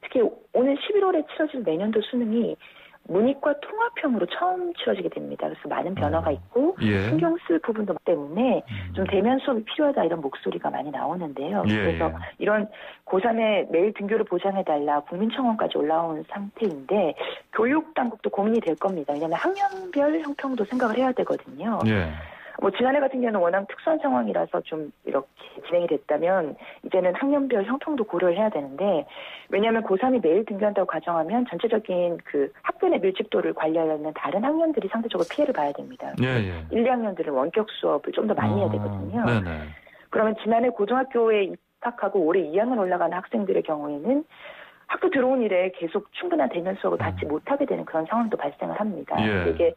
특히 오늘 11월에 치러질 내년도 수능이 문이과 통합형으로 처음 치러지게 됩니다. 그래서 많은 변화가 있고 신경 쓸 부분도 때문에 좀 대면 수업이 필요하다 이런 목소리가 많이 나오는데요. 그래서 이런 고3의 매일 등교를 보장해달라 국민청원까지 올라온 상태인데 교육당국도 고민이 될 겁니다. 왜냐하면 학년별 형평도 생각을 해야 되거든요. 지난해 같은 경우는 워낙 특수한 상황이라서 좀 이렇게 진행이 됐다면 이제는 학년별 형평도 고려를 해야 되는데 왜냐하면 고3이 매일 등교한다고 가정하면 전체적인 그 학교 내 밀집도를 관리하려면 다른 학년들이 상대적으로 피해를 봐야 됩니다. 1, 2학년들은 원격 수업을 좀 더 많이 해야 되거든요. 그러면 지난해 고등학교에 입학하고 올해 2학년 올라가는 학생들의 경우에는 학교 들어온 이래 계속 충분한 대면 수업을 받지 못하게 되는 그런 상황도 발생을 합니다. 예. 이게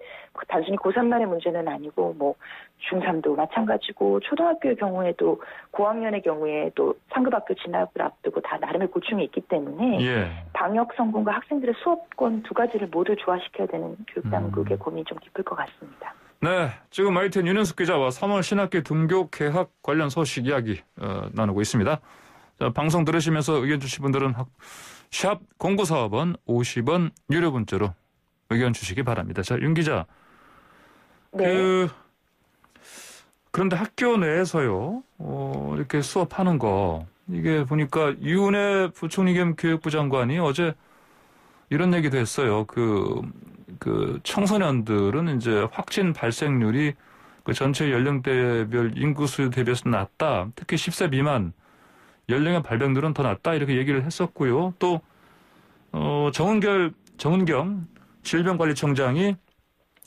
단순히 고3만의 문제는 아니고 뭐 중3도 마찬가지고 초등학교의 경우에도 고학년의 경우에 또 상급학교 진학을 앞두고 다 나름의 고충이 있기 때문에 예. 방역 성공과 학생들의 수업권 두 가지를 모두 조화시켜야 되는 교육당국의 고민이 좀 깊을 것 같습니다. 네, 지금 ITN 윤은숙 기자와 3월 신학기 등교 개학 관련 소식 이야기 나누고 있습니다. 자, 방송 들으시면서 의견 주신 분들은 샵 0945번 50원 유료 문자로 의견 주시기 바랍니다. 자, 윤 기자. 네. 그런데 학교 내에서요, 이렇게 수업하는 거, 이게 보니까 유은혜 부총리 겸 교육부 장관이 어제 이런 얘기도 했어요. 그 청소년들은 이제 확진 발생률이 그 전체 연령대별 인구수 대비해서 낮다. 특히 10세 미만 연령의 발병률은 더 낮다. 이렇게 얘기를 했었고요. 또 정은경 질병관리청장이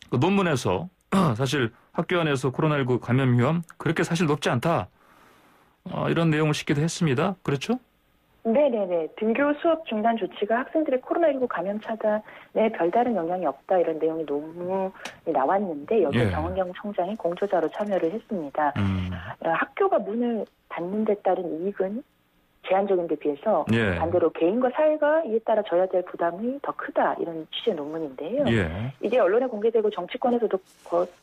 그 논문에서 사실 학교 안에서 코로나19 감염 위험 그렇게 사실 높지 않다. 이런 내용을 싣기도 했습니다. 그렇죠? 네네네. 등교 수업 중단 조치가 학생들의 코로나19 감염 차단에 별다른 영향이 없다 이런 내용이 논문이 나왔는데 여기에 정은경 청장이 공조자로 참여를 했습니다. 학교가 문을 닫는 데 따른 이익은 제한적인 데 비해서 반대로 개인과 사회가 이에 따라 져야 될 부담이 더 크다 이런 취지의 논문인데요. 이게 언론에 공개되고 정치권에서도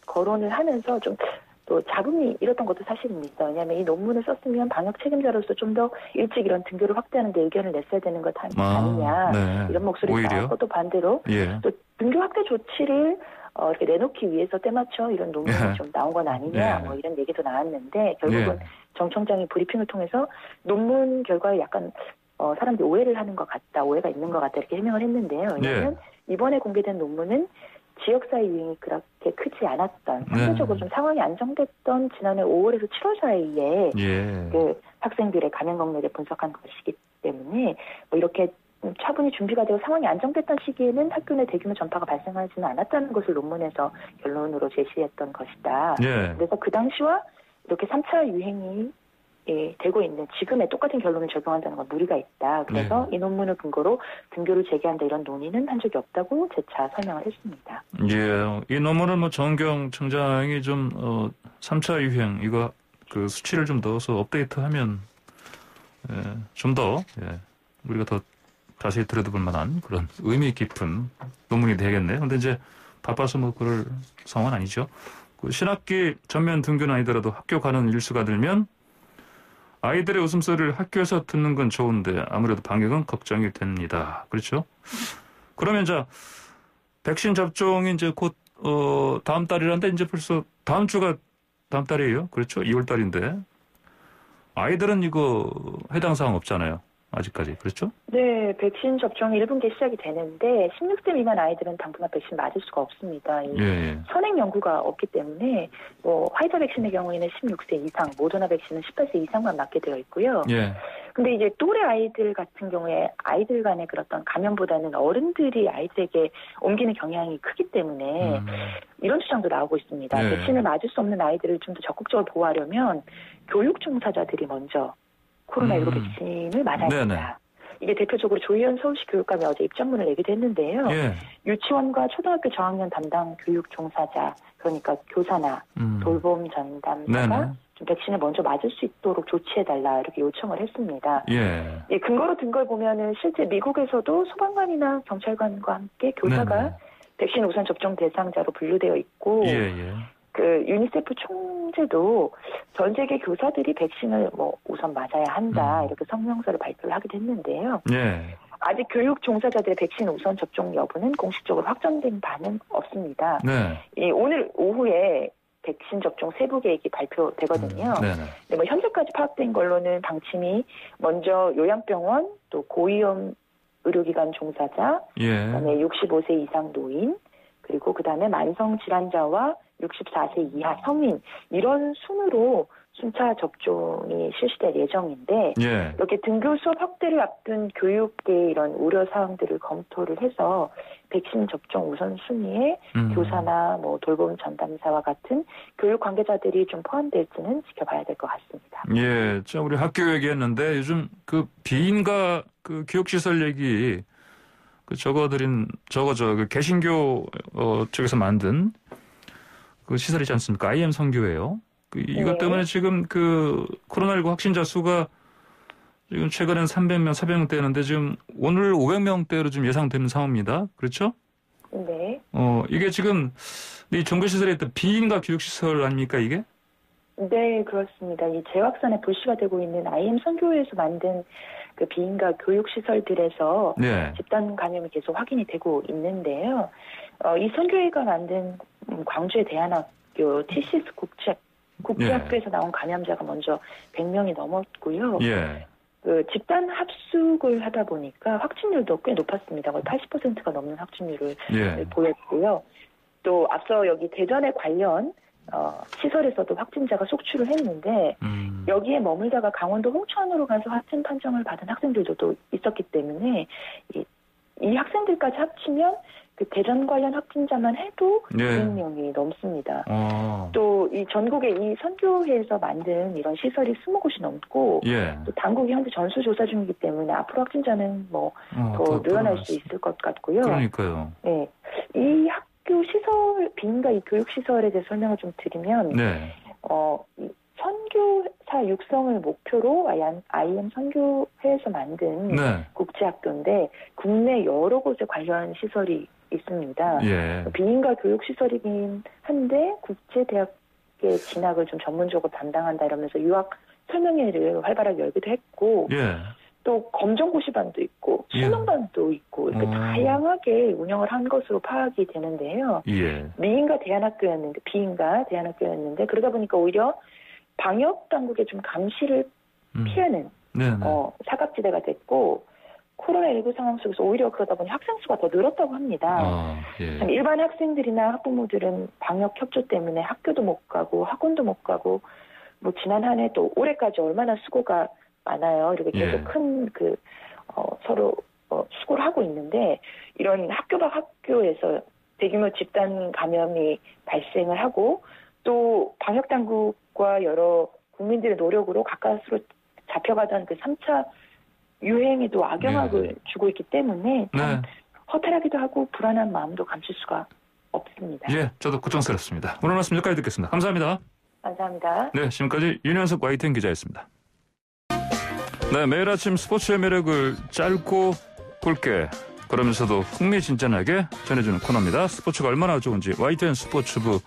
거론을 하면서 좀 또 잡음이 일었던 것도 사실입니다. 왜냐하면 이 논문을 썼으면 방역 책임자로서 좀 더 일찍 이런 등교를 확대하는 데 의견을 냈어야 되는 것 아니냐 이런 목소리가 나왔고 또 반대로 또 등교 확대 조치를 이렇게 내놓기 위해서 때맞춰 이런 논문이 좀 나온 건 아니냐 뭐 이런 얘기도 나왔는데 결국은 정 청장이 브리핑을 통해서 논문 결과에 약간 사람들이 오해를 하는 것 같다, 오해가 있는 것 같다 이렇게 해명을 했는데요. 왜냐하면 이번에 공개된 논문은 지역사회 유행이 그렇게 크지 않았던 상대적으로 좀 상황이 안정됐던 지난해 5월에서 7월 사이에 그 학생들의 감염 경로를 분석한 것이기 때문에 뭐 이렇게 차분히 준비가 되고 상황이 안정됐던 시기에는 학교 내 대규모 전파가 발생하지는 않았다는 것을 논문에서 결론으로 제시했던 것이다. 그래서 그 당시와 이렇게 3차 유행이 되고 있는 지금의 똑같은 결론을 적용한다는 건 무리가 있다. 그래서 이 논문을 근거로 등교를 재개한다 이런 논의는 한 적이 없다고 재차 설명을 했습니다. 이 논문은 뭐 정은경 청장이 좀 3차 유행 이거 그 수치를 좀 넣어서 업데이트하면 좀 더 우리가 더 자세히 들여다볼 만한 그런 의미 깊은 논문이 되겠네요. 근데 이제 바빠서 뭐 그럴 상황은 아니죠. 그 신학기 전면 등교는 아니더라도 학교 가는 일수가 늘면 아이들의 웃음소리를 학교에서 듣는 건 좋은데 아무래도 방역은 걱정이 됩니다. 그렇죠? 그러면 자 백신 접종이 이제 곧 다음 달이란데 이제 벌써 다음 주가 다음 달이에요. 그렇죠? 2월 달인데 아이들은 이거 해당 사항 없잖아요. 아직까지. 그렇죠? 네. 백신 접종이 1분기에 시작이 되는데 16세 미만 아이들은 당분간 백신 맞을 수가 없습니다. 선행 연구가 없기 때문에 뭐 화이자 백신의 경우에는 16세 이상, 모더나 백신은 18세 이상만 맞게 되어 있고요. 근데 이제 또래 아이들 같은 경우에 아이들 간의 그런 감염보다는 어른들이 아이들에게 옮기는 경향이 크기 때문에 이런 주장도 나오고 있습니다. 백신을 맞을 수 없는 아이들을 좀 더 적극적으로 보호하려면 교육 종사자들이 먼저 코로나19 백신을 맞아야 된다. 이게 대표적으로 조희연 서울시 교육감이 어제 입장문을 내기도 했는데요. 유치원과 초등학교 저학년 담당 교육 종사자, 그러니까 교사나 돌봄 전담자가 좀 백신을 먼저 맞을 수 있도록 조치해달라 이렇게 요청을 했습니다. 근거로 든 걸 보면은 실제 미국에서도 소방관이나 경찰관과 함께 교사가 백신 우선 접종 대상자로 분류되어 있고 그 유니세프 총재도 전 세계 교사들이 백신을 뭐 우선 맞아야 한다 이렇게 성명서를 발표를 하기도 했는데요. 아직 교육 종사자들의 백신 우선 접종 여부는 공식적으로 확정된 바는 없습니다. 오늘 오후에 백신 접종 세부 계획이 발표되거든요. 근데 뭐 현재까지 파악된 걸로는 방침이 먼저 요양병원, 또 고위험 의료기관 종사자, 그다음에 65세 이상 노인, 그리고 그다음에 만성 질환자와 64세 이하 성인 이런 순으로 순차 접종이 실시될 예정인데 이렇게 등교 수업 확대를 앞둔 교육계의 이런 우려 사항들을 검토를 해서 백신 접종 우선순위에 교사나 뭐 돌봄 전담사와 같은 교육 관계자들이 좀 포함될지는 지켜봐야 될 것 같습니다. 예, 자 우리 학교 얘기했는데 요즘 그 비인가 그 교육시설 얘기 그 그 개신교 쪽에서 만든 그 시설 있지 않습니까? IM 선교회요. 이것 때문에 지금 그 코로나19 확진자 수가 지금 최근엔 300명, 400명대였는데 지금 오늘 500명대로 좀 예상되는 상황입니다. 그렇죠? 네. 이게 지금 이 종교시설에 있던 비인가 교육시설 아닙니까, 이게? 네, 그렇습니다. 이 재확산에 불씨가 되고 있는 IM 선교회에서 만든 그 비인가 교육시설들에서 네. 집단 감염이 계속 확인이 되고 있는데요. 이 선교회가 만든 광주의 대한학교 TCS 국제학교에서 나온 감염자가 먼저 100명이 넘었고요. 예. 그 집단 합숙을 하다 보니까 확진율도 꽤 높았습니다. 거의 80%가 넘는 확진율을 보였고요. 또 앞서 여기 대전에 관련 시설에서도 확진자가 속출을 했는데 여기에 머물다가 강원도 홍천으로 가서 확진 판정을 받은 학생들도 또 있었기 때문에 이 학생들까지 합치면 그 대전 관련 확진자만 해도 200명이 넘습니다. 또 이 전국에 이 선교회에서 만든 이런 시설이 20곳이 넘고 또 당국이 현재 전수조사 중이기 때문에 앞으로 확진자는 더 늘어날 수 있을 것 같고요. 그러니까요. 네, 이 학교 시설 비인가 이 교육 시설에 대해 설명을 좀 드리면 이 선교사 육성을 목표로 IM 선교회에서 만든 국제학교인데 국내 여러 곳에 관련 시설이 있습니다. 비인가 교육 시설이긴 한데 국제대학의 진학을 좀 전문적으로 담당한다 이러면서 유학 설명회를 활발하게 열기도 했고 또 검정고시반도 있고 수능반도 있고 이렇게 다양하게 운영을 한 것으로 파악이 되는데요. 비인가 대안학교였는데 그러다 보니까 오히려 방역 당국의 좀 감시를 피하는 사각지대가 됐고 코로나19 상황 속에서 오히려 그러다 보니 학생 수가 더 늘었다고 합니다. 일반 학생들이나 학부모들은 방역 협조 때문에 학교도 못 가고 학원도 못 가고 뭐 지난 한 해 또 올해까지 얼마나 수고가 많아요. 이렇게 계속 큰 서로 수고를 하고 있는데 이런 학교 밖 학교에서 대규모 집단 감염이 발생을 하고 또 방역 당국과 여러 국민들의 노력으로 가까스로 잡혀가던 그 3차 유행에도 악영향을 주고 있기 때문에 참 허탈하기도 하고 불안한 마음도 감출 수가 없습니다. 저도 걱정스럽습니다. 오늘 말씀 여기까지 듣겠습니다. 감사합니다. 감사합니다. 네, 지금까지 윤현석 YTN 기자였습니다. 네, 매일 아침 스포츠의 매력을 짧고 굵게 그러면서도 흥미진진하게 전해주는 코너입니다. 스포츠가 얼마나 좋은지 YTN 스포츠부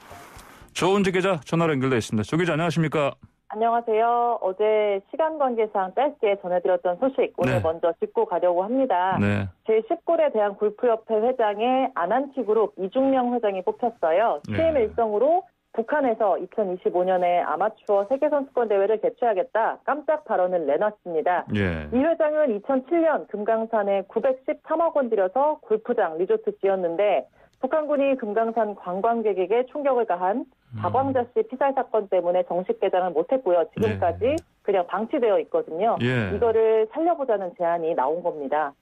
조은지 기자 전화로 연결되어 있습니다. 조 기자 안녕하십니까? 안녕하세요. 어제 시간 관계상 짧게 전해드렸던 소식 오늘 먼저 짚고 가려고 합니다. 제19회 대한골프협회 회장에 아난티그룹 이중명 회장이 뽑혔어요. 취임 일정으로 북한에서 2025년에 아마추어 세계선수권 대회를 개최하겠다 깜짝 발언을 내놨습니다. 이 회장은 2007년 금강산에 913억 원 들여서 골프장, 리조트 지었는데 북한군이 금강산 관광객에게 충격을 가한 박광자 씨 피살 사건 때문에 정식 개장을 못했고요. 지금까지 그냥 방치되어 있거든요. 이거를 살려보자는 제안이 나온 겁니다.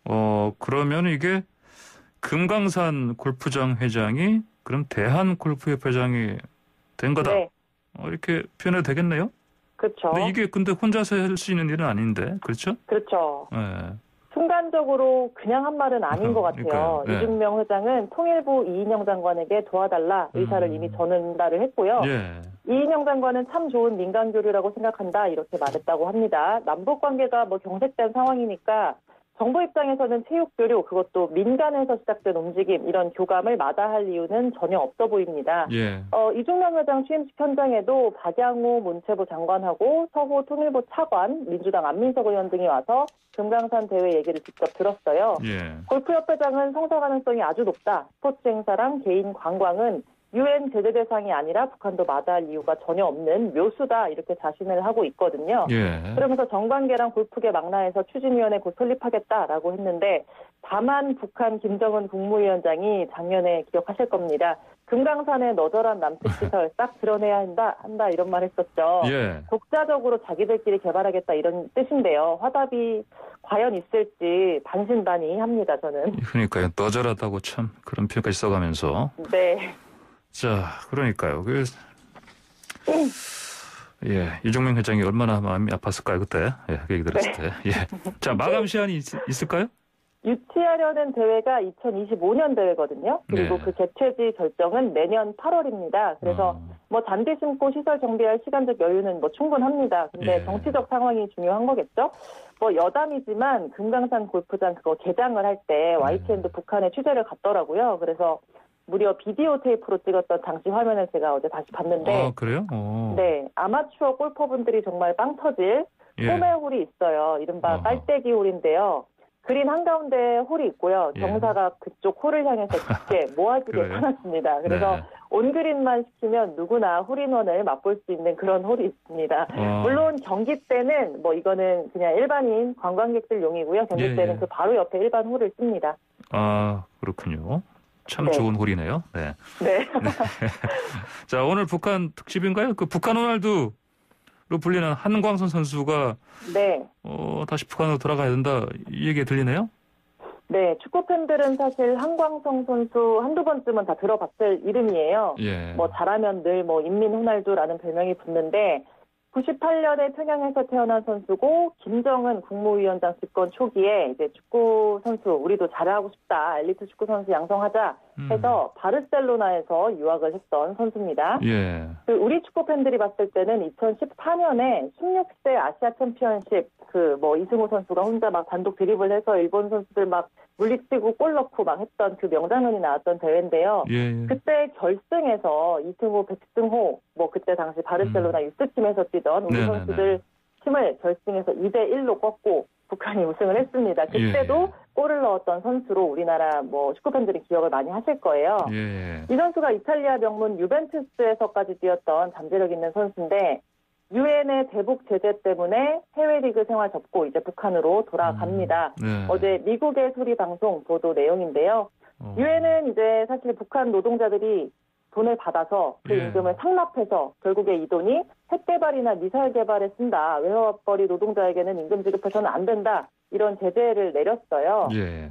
그러면 이게 금강산 골프장 회장이 그럼 대한골프협회 회장이 된 거다. 이렇게 표현해도 되겠네요? 그렇죠. 근데 혼자서 할 수 있는 일은 아닌데, 그렇죠? 그렇죠. 순간적으로 그냥 한 말은 아닌 것 같아요. 이중명 회장은 통일부 이인영 장관에게 도와달라 의사를 이미 전달을 했고요. 이인영 장관은 참 좋은 민간 교류라고 생각한다 이렇게 말했다고 합니다. 남북 관계가 경색된 상황이니까 정부 입장에서는 체육 교류 그것도 민간에서 시작된 움직임 이런 교감을 마다할 이유는 전혀 없어 보입니다. 이중명 회장 취임식 현장에도 박양호 문체부 장관하고 서호 통일부 차관, 민주당 안민석 의원 등이 와서 금강산 대회 얘기를 직접 들었어요. 골프협회장은 성사 가능성이 아주 높다. 스포츠 행사랑 개인 관광은 유엔 제재 대상이 아니라 북한도 마다할 이유가 전혀 없는 묘수다 이렇게 자신을 하고 있거든요. 예. 그러면서 정관계랑 골프계 망라해서 추진위원회 곧 설립하겠다라고 했는데 다만 북한 김정은 국무위원장이 작년에 기억하실 겁니다. 금강산의 너절한 남측 시설 딱 드러내야 한다 이런 말 했었죠. 예. 독자적으로 자기들끼리 개발하겠다 이런 뜻인데요. 화답이 과연 있을지 반신반의합니다. 저는. 그러니까요. 너절하다고 참 그런 표현까지 써가면서. 네. 자, 그러니까요. 예, 이종명 회장이 얼마나 마음이 아팠을까요 그때? 예, 그 얘기 들었을 때. 예. 자, 마감 시한이 있을까요? 유치하려는 대회가 2025년 대회거든요. 그리고 네. 그 개최지 결정은 내년 8월입니다. 그래서 뭐 잔디 심고 시설 정비할 시간적 여유는 뭐 충분합니다. 근데 예. 정치적 상황이 중요한 거겠죠. 뭐 여담이지만 금강산 골프장 그거 개장을 할 때 YTN도 북한에 취재를 갔더라고요. 그래서 무려 비디오 테이프로 찍었던 당시 화면을 제가 어제 다시 봤는데. 아, 그래요? 네, 아마추어 골퍼분들이 정말 빵 터질 홈의 홀이 있어요. 이른바 깔때기 홀인데요. 그린 한가운데 홀이 있고요. 경사가 그쪽 홀을 향해서 깊게 모아지게 펴놨습니다. 그래서 온그린만 시키면 누구나 홀인원을 맛볼 수 있는 그런 홀이 있습니다. 물론 경기 때는 뭐 이거는 그냥 일반인 관광객들용이고요. 경기 때는 그 바로 옆에 일반 홀을 씁니다. 아, 그렇군요. 참 좋은 홀이네요. 네. 네. 자, 오늘 북한 특집인가요? 그 북한 호날두로 불리는 한광선 선수가 다시 북한으로 돌아가야 된다 이 얘기 들리네요? 네, 축구 팬들은 사실 한광성 선수 한두 번쯤은 다 들어봤을 이름이에요. 예. 뭐 잘하면 늘 뭐 인민 호날두라는 별명이 붙는데 98년에 평양에서 태어난 선수고 김정은 국무위원장 집권 초기에 이제 축구 선수 우리도 잘하고 싶다 엘리트 축구 선수 양성하자 해서 바르셀로나에서 유학을 했던 선수입니다. 예. 그 우리 축구 팬들이 봤을 때는 2014년에 16세 아시아 챔피언십 그 뭐 이승우 선수가 혼자 막 단독 드리블해서 일본 선수들 막 물리치고 골 넣고 막 했던 그 명장면이 나왔던 대회인데요. 예. 그때 결승에서 이승우, 백승호 뭐 그때 당시 바르셀로나 유스팀에서 뛰던 우리 선수들 팀을 결승에서 2대1로 꺾고 북한이 우승을 했습니다. 그때도 골을 넣었던 선수로 우리나라 뭐 축구팬들이 기억을 많이 하실 거예요. 이 선수가 이탈리아 명문 유벤투스에서까지 뛰었던 잠재력 있는 선수인데 유엔의 대북 제재 때문에 해외 리그 생활 접고 이제 북한으로 돌아갑니다. 어제 미국의 소리 방송 보도 내용인데요. 유엔은 이제 사실 북한 노동자들이 돈을 받아서 그 임금을 상납해서 결국에 이 돈이 핵 개발이나 미사일 개발에 쓴다. 외화벌이 노동자에게는 임금 지급해서는 안 된다. 이런 제재를 내렸어요.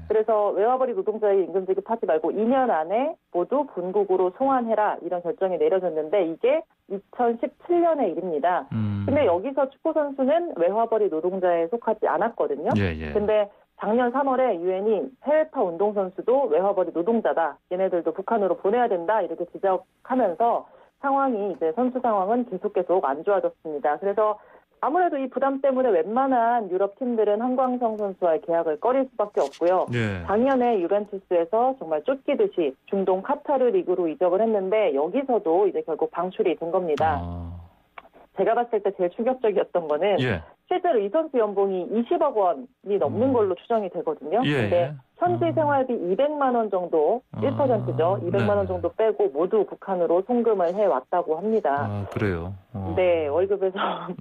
그래서 외화벌이 노동자에게 임금 지급하지 말고 2년 안에 모두 본국으로 송환해라. 이런 결정이 내려졌는데 이게 2017년의 일입니다. 근데 여기서 축구 선수는 외화벌이 노동자에 속하지 않았거든요. 근데 작년 3월에 유엔이 해외파 운동선수도 외화벌이 노동자다. 얘네들도 북한으로 보내야 된다. 이렇게 지적하면서 상황이 이제 선수 상황은 계속 안 좋아졌습니다. 그래서 아무래도 이 부담 때문에 웬만한 유럽 팀들은 한광성 선수와의 계약을 꺼릴 수밖에 없고요. 작년에 유벤투스에서 정말 쫓기듯이 중동 카타르 리그로 이적을 했는데 여기서도 이제 결국 방출이 된 겁니다. 제가 봤을 때 제일 충격적이었던 거는 실제로 이 선수 연봉이 20억 원이 넘는 걸로 추정이 되거든요. 근데 현지 생활비 200만 원 정도, 1%죠. 200만 원 정도 빼고 모두 북한으로 송금을 해왔다고 합니다. 아, 그래요? 네, 월급에서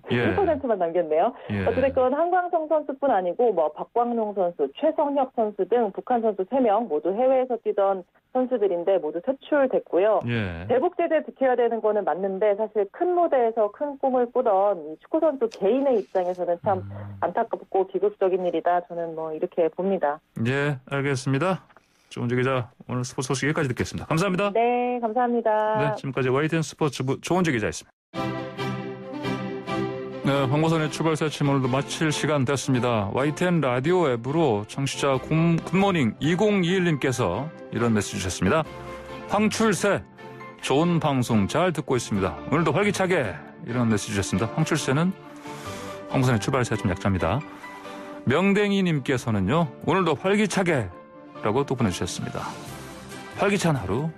1%만 남겼네요. 어쨌든 한광성 선수뿐 아니고 뭐 박광룡 선수, 최성혁 선수 등 북한 선수 3명 모두 해외에서 뛰던 선수들인데 모두 퇴출됐고요. 대북 제재 지켜야 되는 거는 맞는데 사실 큰 무대에서 큰 꿈을 꾸던 이 축구 선수 개인의 입장에서는 참 안타깝고 비극적인 일이다. 저는 뭐 이렇게 봅니다. 예, 알겠습니다. 조은재 기자, 오늘 스포츠 소식 여기까지 듣겠습니다. 감사합니다. 네, 감사합니다. 네, 지금까지 YTN 스포츠부 조은재 기자였습니다. 네, 황보선의 출발사 침 오늘도 마칠 시간 됐습니다. YTN 라디오 앱으로 청취자 굿모닝 2021님께서 이런 메시지 주셨습니다. 황출세, 좋은 방송 잘 듣고 있습니다. 오늘도 활기차게 이런 메시지 주셨습니다. 황출세는 황보선의 출발사 침 약자입니다. 명댕이님께서는요, 오늘도 활기차게 라고 또 보내주셨습니다. 활기찬 하루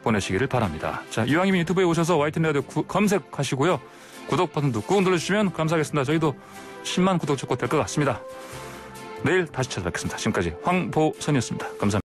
보내시기를 바랍니다. 자, 이왕이면 유튜브에 오셔서 YTN 라디오 검색하시고요. 구독 버튼도 꾹 눌러주시면 감사하겠습니다. 저희도 10만 구독 촉구 될 것 같습니다. 내일 다시 찾아뵙겠습니다. 지금까지 황보선이었습니다. 감사합니다.